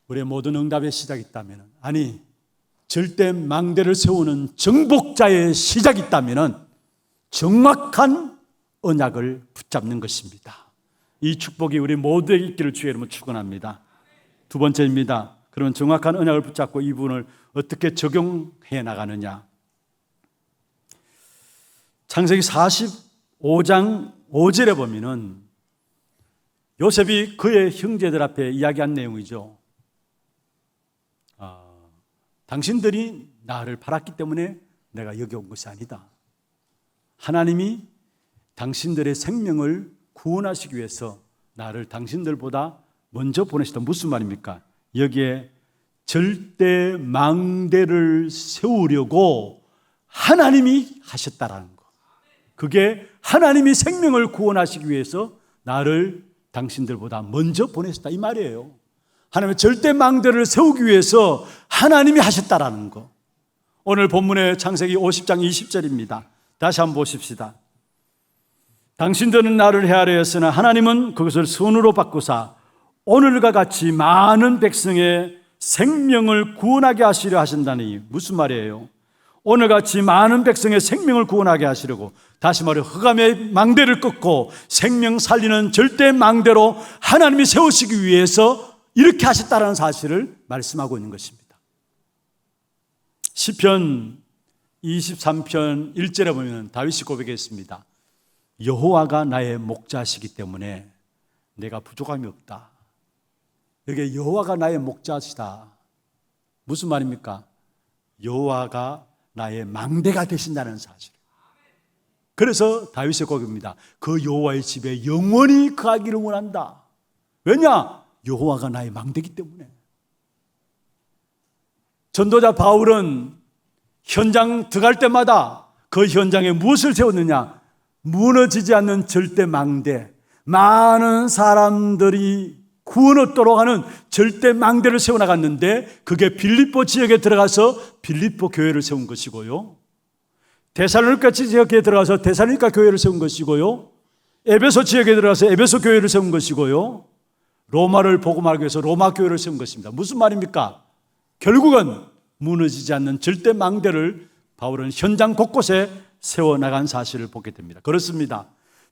우리의 모든 응답의 시작이 있다면, 아니 절대 망대를 세우는 정복자의 시작이 있다면 정확한 언약을 붙잡는 것입니다. 이 축복이 우리 모두에게 있기를 주의 이름으로 축원합니다. 두 번째입니다. 그러면 정확한 언약을 붙잡고 이 부분을 어떻게 적용해 나가느냐. 창세기 45장 5절에 보면은 요셉이 그의 형제들 앞에 이야기한 내용이죠. 당신들이 나를 팔았기 때문에 내가 여기 온 것이 아니다. 하나님이 당신들의 생명을 구원하시기 위해서 나를 당신들보다 먼저 보내시다. 무슨 말입니까? 여기에 절대 망대를 세우려고 하나님이 하셨다라는 거. 그게 하나님이 생명을 구원하시기 위해서 나를 당신들보다 먼저 보내셨다 이 말이에요. 하나님의 절대 망대를 세우기 위해서 하나님이 하셨다라는 거. 오늘 본문의 창세기 50장 20절입니다. 다시 한번 보십시다. 당신들은 나를 헤아려 했으나 하나님은 그것을 선으로 바꾸사 오늘과 같이 많은 백성의 생명을 구원하게 하시려 하신다니. 무슨 말이에요? 오늘같이 많은 백성의 생명을 구원하게 하시려고, 다시 말해 흑암의 망대를 끊고 생명 살리는 절대 망대로 하나님이 세우시기 위해서 이렇게 하셨다는 사실을 말씀하고 있는 것입니다. 시편 23편 1절에 보면 다윗이 고백했습니다. 여호와가 나의 목자시기 때문에 내가 부족함이 없다. 여기에 여호와가 나의 목자시다. 무슨 말입니까? 여호와가 나의 망대가 되신다는 사실. 그래서 다윗의 고백입니다. 그 여호와의 집에 영원히 거하기를 원한다. 왜냐? 여호와가 나의 망대이기 때문에. 전도자 바울은 현장 들어갈 때마다 그 현장에 무엇을 세웠느냐? 무너지지 않는 절대 망대, 많은 사람들이 구원 얻도록 하는 절대 망대를 세워나갔는데 그게 빌립보 지역에 들어가서 빌립보 교회를 세운 것이고요, 데살로니가 지역에 들어가서 데살로니가 교회를 세운 것이고요, 에베소 지역에 들어가서 에베소 교회를 세운 것이고요, 로마를 복음하기 위해서 로마 교회를 세운 것입니다. 무슨 말입니까? 결국은 무너지지 않는 절대 망대를 바울은 현장 곳곳에 세워나간 사실을 보게 됩니다. 그렇습니다.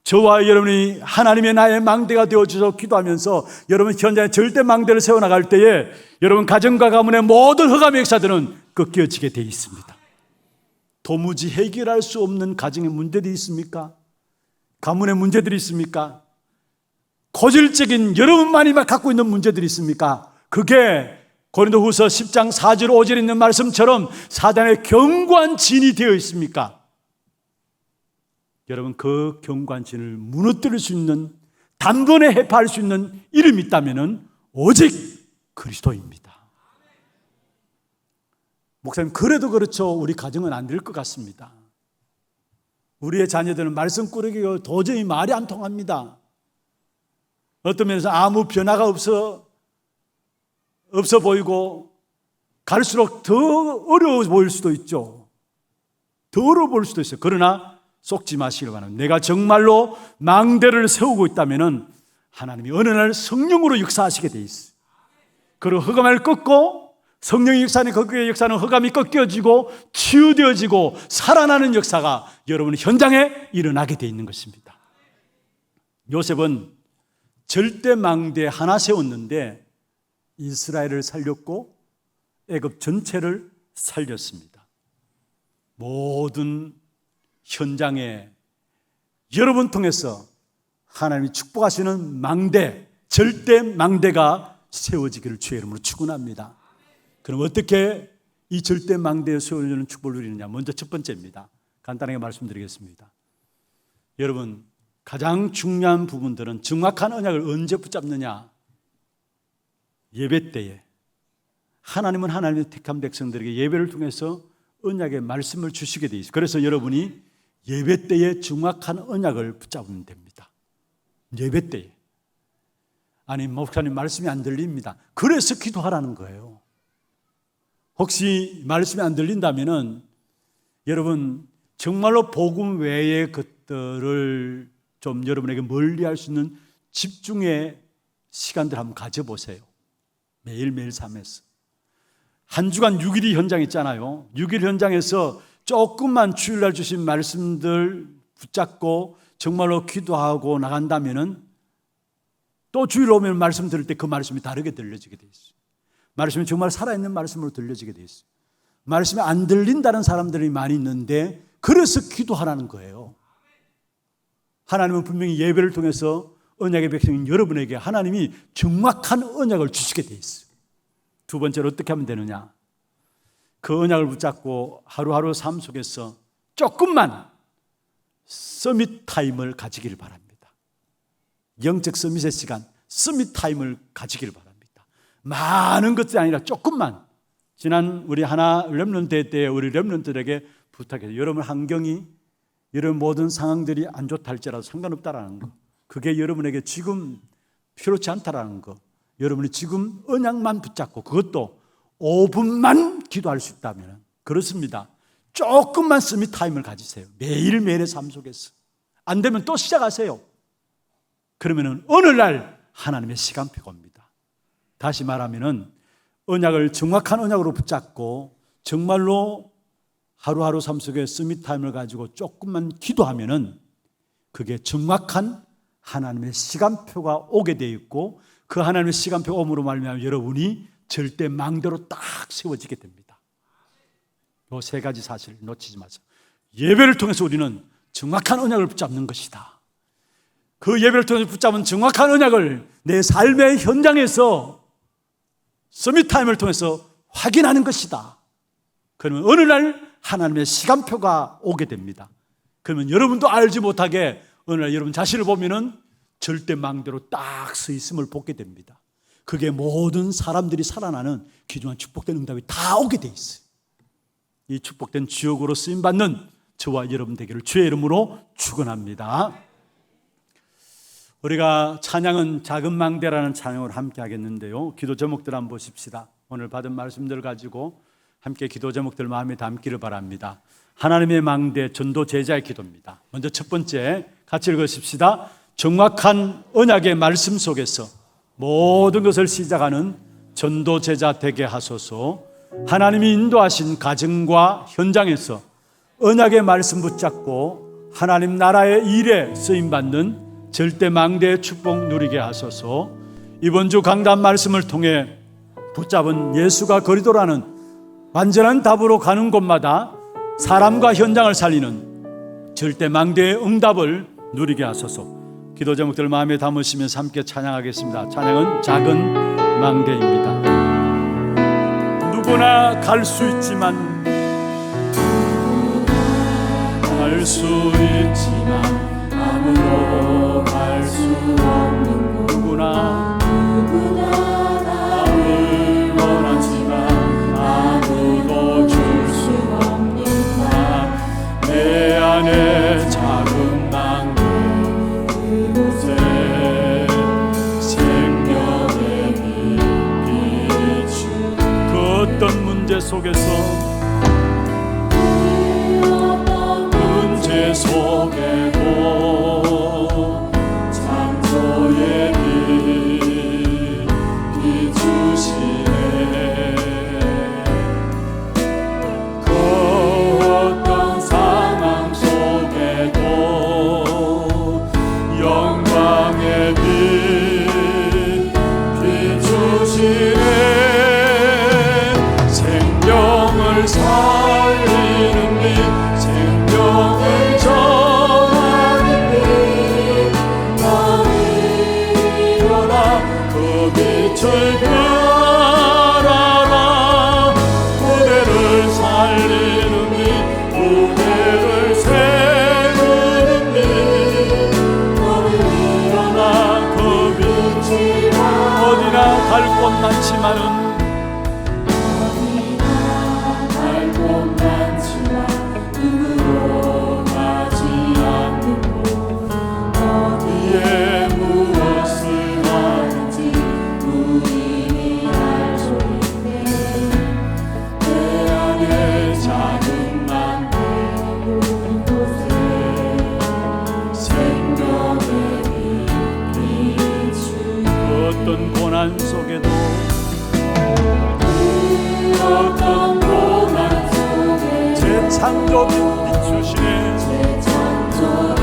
저와 여러분이 하나님의 나의 망대가 되어주셔서 기도하면서 여러분 현장에 절대 망대를 세워나갈 때에 여러분 가정과 가문의 모든 흑암의 역사들은 꺾여지게 되어 있습니다. 도무지 해결할 수 없는 가정의 문제들이 있습니까? 가문의 문제들이 있습니까? 고질적인 여러분만이 갖고 있는 문제들이 있습니까? 그게 고린도후서 10장 4절 5절에 있는 말씀처럼 사단의 견고한 진이 되어 있습니까? 여러분 그 견고한 진을 무너뜨릴 수 있는, 단번에 해파할 수 있는 이름이 있다면 오직 그리스도입니다. 목사님 그래도 그렇죠. 우리 가정은 안 될 것 같습니다. 우리의 자녀들은 말씀꾸러기가 도저히 말이 안 통합니다. 어떤 면에서 아무 변화가 없어 보이고 갈수록 더 어려워 보일 수도 있죠. 더 어려워 보일 수도 있어요. 그러나 속지 마시길 바랍니다. 내가 정말로 망대를 세우고 있다면 하나님이 어느 날 성령으로 역사하시게 돼 있어요. 그리고 흑암을 꺾고 성령의 역사는, 거기의 역사는 흑암이 꺾여지고 치유되어지고 살아나는 역사가 여러분 현장에 일어나게 돼 있는 것입니다. 요셉은 절대 망대 하나 세웠는데 이스라엘을 살렸고 애굽 전체를 살렸습니다. 모든 현장에 여러분 통해서 하나님이 축복하시는 망대, 절대 망대가 세워지기를 주의 이름으로 축원합니다. 그럼 어떻게 이 절대 망대에 세워지는 축복을 누리느냐? 먼저 첫 번째입니다. 간단하게 말씀드리겠습니다. 여러분 가장 중요한 부분들은 정확한 언약을 언제 붙잡느냐? 예배 때에. 하나님은 하나님의 택한 백성들에게 예배를 통해서 언약의 말씀을 주시게 되어 있어요. 그래서 여러분이 예배 때에 정확한 언약을 붙잡으면 됩니다. 예배 때에. 아니 목사님 말씀이 안 들립니다. 그래서 기도하라는 거예요. 혹시 말씀이 안 들린다면은 여러분 정말로 복음 외의 것들을 좀 여러분에게 멀리할 수 있는 집중의 시간들 한번 가져보세요. 매일매일 삶에서. 한 주간 6일이 현장 있잖아요. 6일 현장에서 조금만 주일날 주신 말씀들 붙잡고 정말로 기도하고 나간다면은 또 주일 오면 말씀 들을 때 그 말씀이 다르게 들려지게 돼 있어요. 말씀이 정말 살아있는 말씀으로 들려지게 돼 있어요. 말씀이 안 들린다는 사람들이 많이 있는데 그래서 기도하라는 거예요. 하나님은 분명히 예배를 통해서 언약의 백성인 여러분에게 하나님이 정확한 언약을 주시게 돼 있어요. 두 번째로 어떻게 하면 되느냐? 그 언약을 붙잡고 하루하루 삶 속에서 조금만 서밋 타임을 가지기를 바랍니다. 영적 서밋의 시간, 서밋 타임을 가지기를 바랍니다. 많은 것들이 아니라 조금만. 지난 우리 하나 렘넌트 때 우리 렘넌트들에게 부탁해요. 여러분 환경이, 여러분 모든 상황들이 안 좋다 할지라도 상관없다라는 거. 그게 여러분에게 지금 필요치 않다라는 거. 여러분이 지금 언약만 붙잡고 그것도 5분만 기도할 수 있다면 그렇습니다. 조금만 서밋 타임을 가지세요. 매일매일의 삶 속에서. 안 되면 또 시작하세요. 그러면은 어느 날 하나님의 시간표가 옵니다. 다시 말하면은 언약을 정확한 언약으로 붙잡고 정말로 하루하루 삶 속에 서밋 타임을 가지고 조금만 기도하면은 그게 정확한 하나님의 시간표가 오게 되어 있고 그 하나님의 시간표가 오므로 말미암아 여러분이 절대 망대로 딱 세워지게 됩니다. 이 세 가지 사실을 놓치지 마세요. 예배를 통해서 우리는 정확한 언약을 붙잡는 것이다. 그 예배를 통해서 붙잡은 정확한 언약을 내 삶의 현장에서 서밋 타임을 통해서 확인하는 것이다. 그러면 어느 날 하나님의 시간표가 오게 됩니다. 그러면 여러분도 알지 못하게 어느 날 여러분 자신을 보면은 절대 망대로 딱 서 있음을 보게 됩니다. 그게 모든 사람들이 살아나는 귀중한 축복된 응답이 다 오게 돼 있어요. 이 축복된 지옥으로 쓰임받는 저와 여러분 되기를 주의 이름으로 축원합니다. 우리가 찬양은 작은 망대라는 찬양을 함께 하겠는데요. 기도 제목들 한번 보십시다. 오늘 받은 말씀들을 가지고 함께 기도 제목들 마음에 담기를 바랍니다. 하나님의 망대 전도 제자의 기도입니다. 먼저 첫 번째 같이 읽으십시다. 정확한 언약의 말씀 속에서 모든 것을 시작하는 전도 제자 되게 하소서. 하나님이 인도하신 가정과 현장에서 언약의 말씀 붙잡고 하나님 나라의 일에 쓰임받는 절대망대의 축복 누리게 하소서. 이번 주 강단 말씀을 통해 붙잡은 예수가 거리도라는 완전한 답으로 가는 곳마다 사람과 현장을 살리는 절대망대의 응답을 누리게 하소서. 기도 제목들 마음에 담으시면서 함께 찬양하겠습니다. 찬양은 작은 망대입니다. 누구나 갈 수 있지만 아무도 갈 수 없는 누구나 나를 원하지만 아무도 줄 수 없는 내 안에 작은 망대 그곳에 생명의 빛 비추 그 어떤 문제 속에서 속에도 창조의 빛 비추시네. 그 어떤 상황 속에도 영광의 빛 비추시네. 생명을 살리는 빛 생명을 빛을 따라라. 무대를 살리는 빛 무대를 세우는 빛 너를 일어나 그 빛이 어디나 갈 곳 많지만은 누구도 가지 않는 곳 어디에 무엇을 하는지 우리는 알수 있네. 내 안에 작은 망대 곳에 생명의 빛 비추네. 어떤 고난 속에도 어떤 고난 속에 재창조빛 비추시네. 재창조빛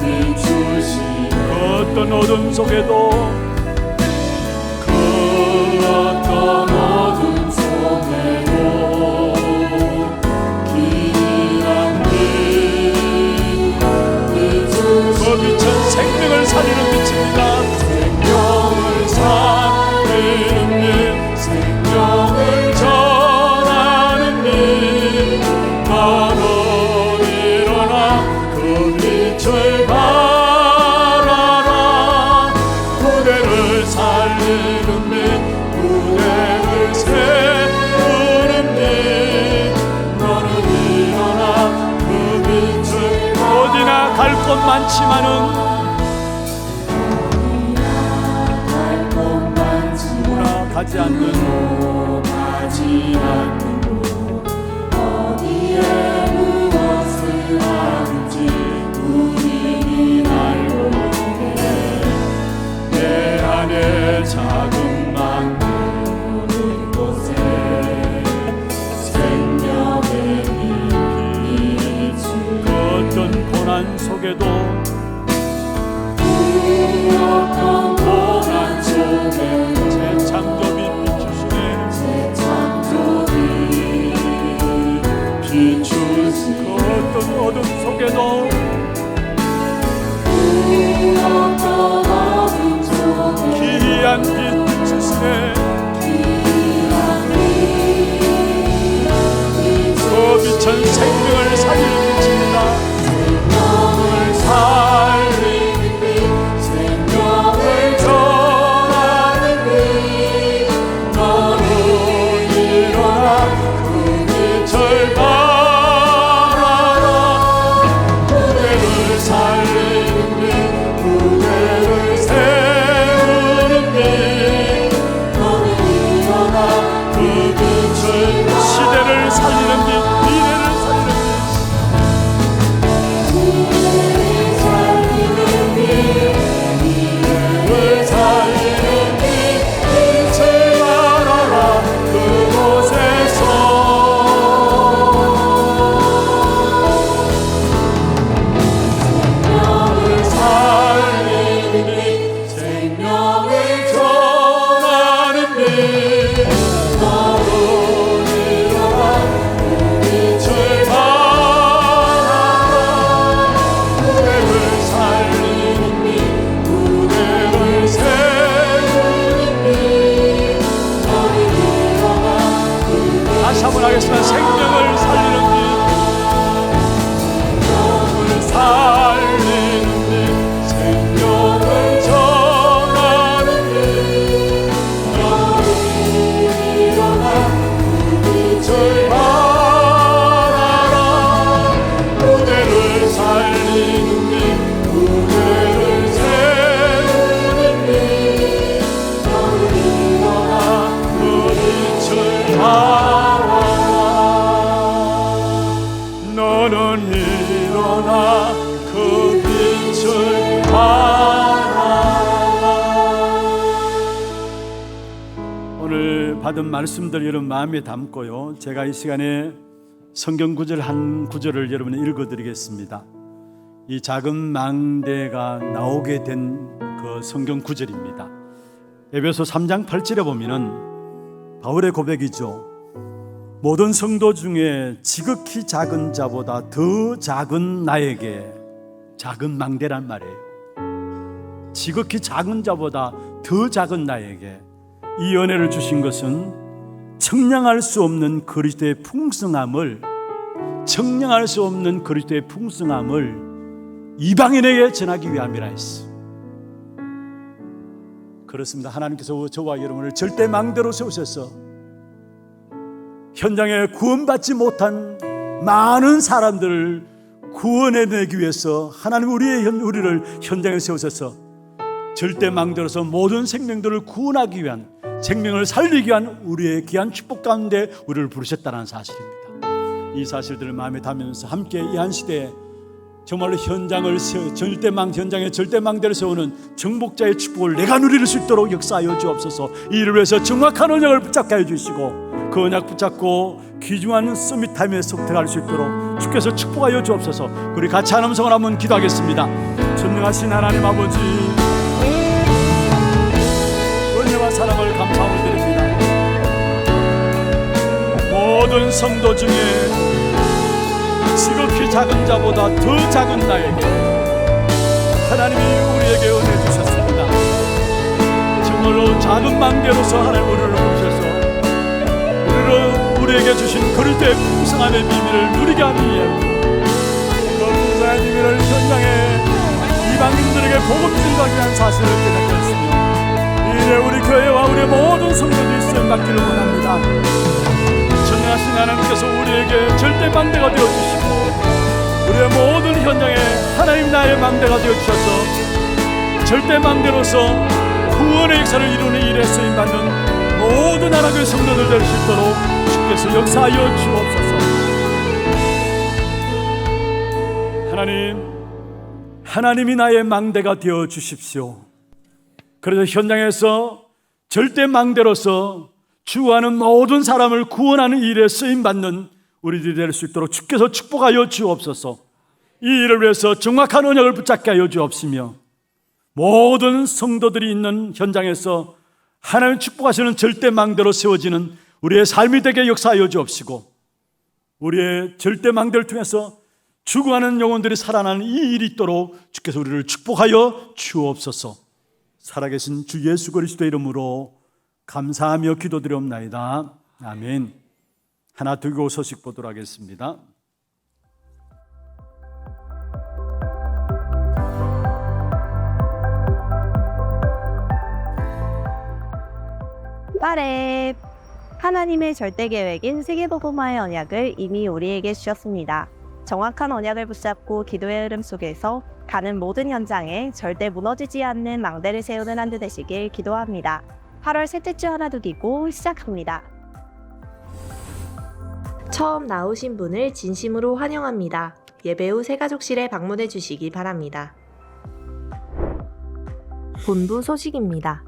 비추시네. 그 어떤 어둠 속에도 그 어떤 어둠 속에도 기이한 빛 비추시네. 그 빛은 생명을 살리는 빛입니다. 생명을 살리는 빛 생명을 전하는 빛 너는 일어나 그 빛을 바라라. 무대를 살리는 빛 무대를 세우는 빛 너는 일어나 그 빛을 어디나 갈 곳 많지만은 가지 않는 어디에 무엇을 하는지 우리는 알고 있네. 내 안에 작은 망대 곳에 생명의 빛 그 어떤 고난 속에도 어떤 고난 속에 재창조빛 비추시네. 재창조빛 비추시네. 그 어떤 어둠 속에도 어떤 어둠 속에 기이한 빛 비추시네. 기이한 빛 그 빛은 생명을 살리는 빛입니다. 생명을 살리는 빛 생명을 전하는 빛 너는 일어나 그 빛을 바라라. 무대를 살리는 빛 무대를 세우는 빛 너는 일어나 그 빛을 시대를 살리는 빛 미래를 살리는 빛 받은 말씀들 여러분 마음에 담고요, 제가 이 시간에 성경 구절 한 구절을 여러분에 읽어드리겠습니다. 이 작은 망대가 나오게 된 그 성경 구절입니다. 에베소 3장 8절에 보면은 바울의 고백이죠. 모든 성도 중에 지극히 작은 자보다 더 작은 나에게, 작은 망대란 말이에요. 지극히 작은 자보다 더 작은 나에게 이 은혜를 주신 것은 청량할 수 없는 그리스도의 풍성함을, 청량할 수 없는 그리스도의 풍성함을 이방인에게 전하기 위함이라 했어. 그렇습니다. 하나님께서 저와 여러분을 절대 망대로 세우셔서 현장에 구원받지 못한 많은 사람들을 구원해내기 위해서 하나님 우리를 현장에 세우셔서 절대 망대로서 모든 생명들을 구원하기 위한, 생명을 살리기 위한 우리의 귀한 축복 가운데 우리를 부르셨다는 사실입니다. 이 사실들을 마음에 담으면서 함께 이 한 시대에 정말로 현장에 절대 망대를 세우는 정복자의 축복을 내가 누릴 수 있도록 역사하여 주옵소서. 이 일을 위해서 정확한 언약을 붙잡게 해 주시고 그 언약 붙잡고 귀중한 서밋 타임에 속택할 수 있도록 주께서 축복하여 주옵소서. 우리 같이 한 음성을 한번 기도하겠습니다. 전능하신 하나님 아버지, 은혜와 사랑을 감사하고 드립니다. 모든 성도 중에 지극히 작은 자보다 더 작은 나에게 하나님이 우리에게 은혜 주셨습니다. 정말로 작은 망대로서 하나님 우리를 부르셔서 우리에게 주신 그리스도의 풍성함의 비밀을 누리게 하기 위해 그 풍성한 비밀을 현장에 이방인들에게 복음 전하기 위한 사실을 깨닫게 했으며, 이래 우리 교회와 우리 모든 성도들이 쓰임 받기를 원합니다. 전능하신 하나님께서 우리에게 절대 망대가 되어주시고 우리의 모든 현장에 하나님 나의 망대가 되어주셔서 절대 망대로서 구원의 역사를 이루는 일에 쓰임받는 모든 하나님의 성도들 될 수 있도록 주께서 역사하여 주옵소서. 하나님이 나의 망대가 되어주십시오. 그래서 현장에서 절대 망대로서 주하는 모든 사람을 구원하는 일에 쓰임받는 우리들이 될 수 있도록 주께서 축복하여 주옵소서. 이 일을 위해서 정확한 언약을 붙잡게 하여 주옵시며 모든 성도들이 있는 현장에서 하나님 축복하시는 절대 망대로 세워지는 우리의 삶이 되게 역사하여 주옵시고, 우리의 절대 망대를 통해서 죽어가는 영혼들이 살아나는 이 일이 있도록 주께서 우리를 축복하여 주옵소서. 살아계신 주 예수 그리스도의 이름으로 감사하며 기도드리옵나이다. 아멘. 하나 들고 소식 보도록 하겠습니다. 빠랩! 하나님의 절대 계획인 세계복음화의 언약을 이미 우리에게 주셨습니다. 정확한 언약을 붙잡고 기도의 흐름 속에서 가는 모든 현장에 절대 무너지지 않는 망대를 세우는 한 주 되시길 기도합니다. 8월 셋째 주 하나 두기고 시작합니다. 처음 나오신 분을 진심으로 환영합니다. 예배 후 새가족실에 방문해 주시기 바랍니다. 본부 소식입니다.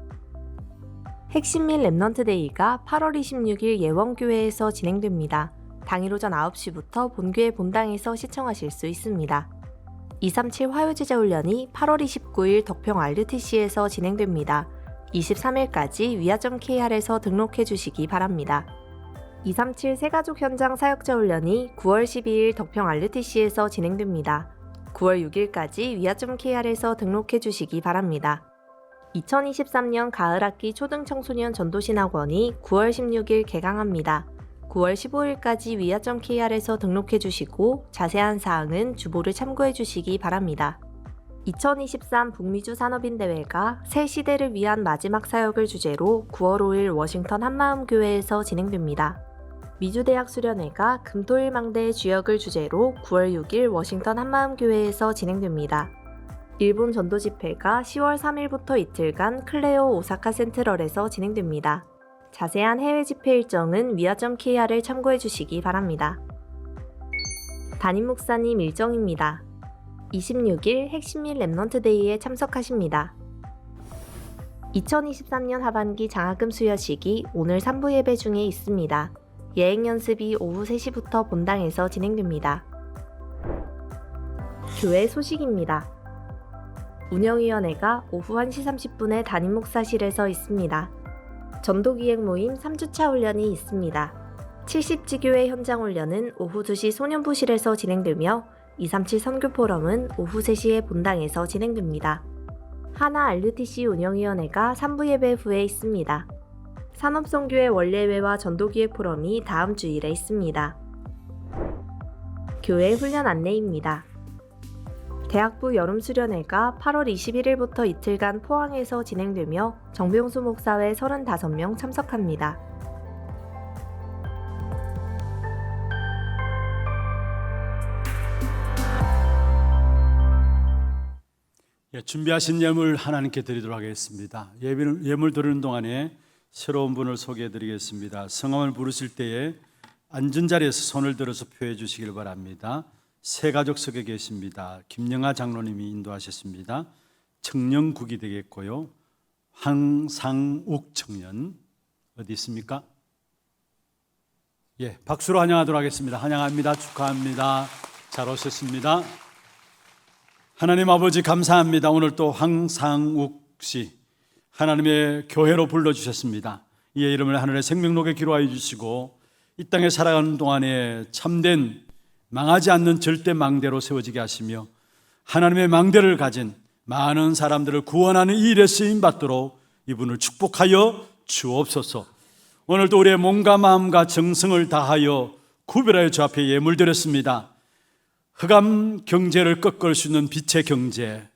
핵심 및 렘넌트 데이가 8월 26일 예원교회에서 진행됩니다. 당일 오전 9시부터 본교회 본당에서 시청하실 수 있습니다. 237 화요제자훈련이 8월 29일 덕평 RUTC에서 진행됩니다. 23일까지 위아.kr에서 등록해 주시기 바랍니다. 237 새가족 현장 사역자훈련이 9월 12일 덕평 RUTC에서 진행됩니다. 9월 6일까지 위아.kr에서 등록해 주시기 바랍니다. 2023년 가을학기 초등청소년 전도신학원이 9월 16일 개강합니다. 9월 15일까지 위아.kr에서 등록해 주시고 자세한 사항은 주보를 참고해 주시기 바랍니다. 2023 북미주 산업인대회가 새 시대를 위한 마지막 사역을 주제로 9월 5일 워싱턴 한마음교회에서 진행됩니다. 미주대학 수련회가 금토일 망대의 주역을 주제로 9월 6일 워싱턴 한마음교회에서 진행됩니다. 일본 전도 집회가 10월 3일부터 이틀간 클레오 오사카 센트럴에서 진행됩니다. 자세한 해외 집회 일정은 위아.kr을 참고해 주시기 바랍니다. 담임 목사님 일정입니다. 26일 핵심 및 렘넌트 데이에 참석하십니다. 2023년 하반기 장학금 수여식이 오늘 3부 예배 중에 있습니다. 예행 연습이 오후 3시부터 본당에서 진행됩니다. 교회 소식입니다. 운영위원회가 오후 1시 30분에 담임 목사실에서 있습니다. 전도기획 모임 3주차 훈련이 있습니다. 70지교회 현장 훈련은 오후 2시 소년부실에서 진행되며 237 선교 포럼은 오후 3시에 본당에서 진행됩니다. 하나 RUTC 운영위원회가 3부 예배 후에 있습니다. 산업선교회 원례회와 전도기획 포럼이 다음 주일에 있습니다. 교회 훈련 안내입니다. 대학부 여름수련회가 8월 21일부터 이틀간 포항에서 진행되며 정병수 목사외 35명 참석합니다. 준비하신 예물 하나님께 드리도록 하겠습니다. 예물 드리는 동안에 새로운 분을 소개해 드리겠습니다. 성함을 부르실 때에 앉은 자리에서 손을 들어서 표해 주시길 바랍니다. 새 가족 속에 계십니다. 김영아 장로님이 인도하셨습니다. 청년국이 되겠고요. 황상욱 청년 어디 있습니까? 예, 박수로 환영하도록 하겠습니다. 환영합니다. 축하합니다. 잘 오셨습니다. 하나님 아버지 감사합니다. 오늘 또 황상욱 씨 하나님의 교회로 불러주셨습니다. 이의 이름을 하늘의 생명록에 기록하여 주시고 이 땅에 살아가는 동안에 참된 망하지 않는 절대 망대로 세워지게 하시며 하나님의 망대를 가진 많은 사람들을 구원하는 이 일에 쓰임받도록 이분을 축복하여 주옵소서. 오늘도 우리의 몸과 마음과 정성을 다하여 구별하여 주 앞에 예물드렸습니다. 흑암 경제를 꺾을 수 있는 빛의 경제,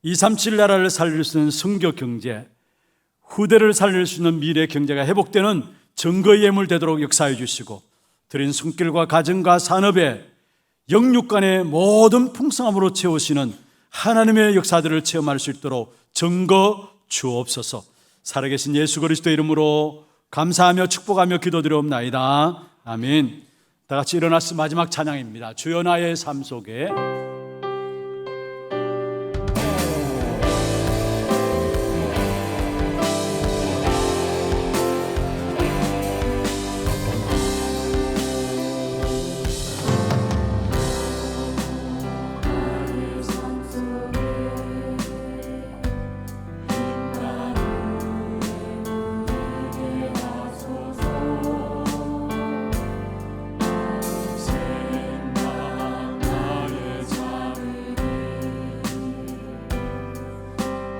237 나라를 살릴 수 있는 선교 경제, 후대를 살릴 수 있는 미래 경제가 회복되는 증거의 예물 되도록 역사해 주시고 드린 손길과 가정과 산업에 영육간의 모든 풍성함으로 채우시는 하나님의 역사들을 체험할 수 있도록 증거 주옵소서. 살아계신 예수 그리스도의 이름으로 감사하며 축복하며 기도드리옵나이다. 아멘. 다 같이 일어나서 마지막 찬양입니다. 주여 나의 삶 속에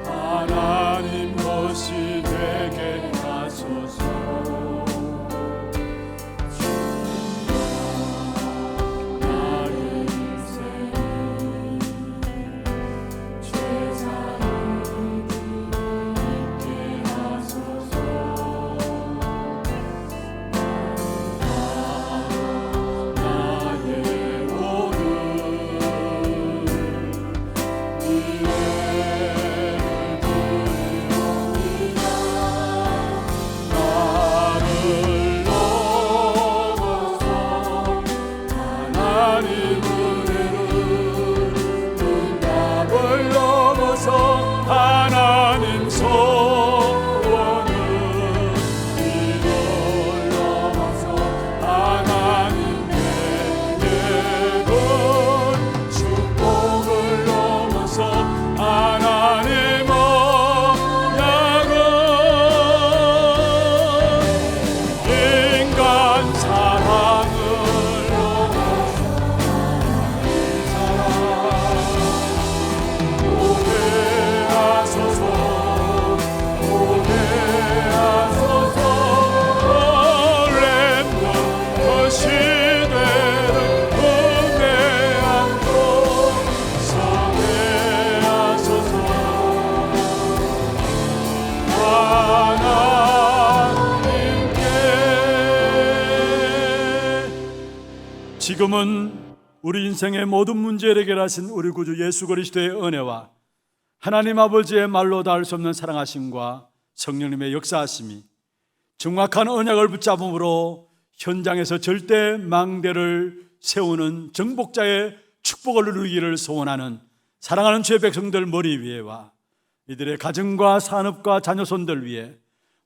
하나님 것이 되게 하소서. 나의 인생 죄사함이 있게 하소서. 나의 오늘 하나님 소원을 이를 넘어서 하나님께 예건 축복을 넘어서 하나님 언약은 인간 사랑을 넘어서 지금은 우리 인생의 모든 문제를 해결하신 우리 구주 예수 그리스도의 은혜와 하나님 아버지의 말로 닿을 수 없는 사랑하심과 성령님의 역사하심이 정확한 언약을 붙잡음으로 현장에서 절대 망대를 세우는 정복자의 축복을 누리기를 소원하는 사랑하는 주의 백성들 머리 위에와 이들의 가정과 산업과 자녀손들 위해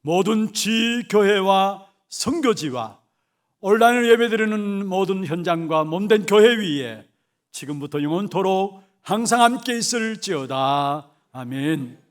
모든 지교회와 선교지와 온라인을 예배드리는 모든 현장과 몸된 교회 위에 지금부터 영원토록 항상 함께 있을지어다. 아멘.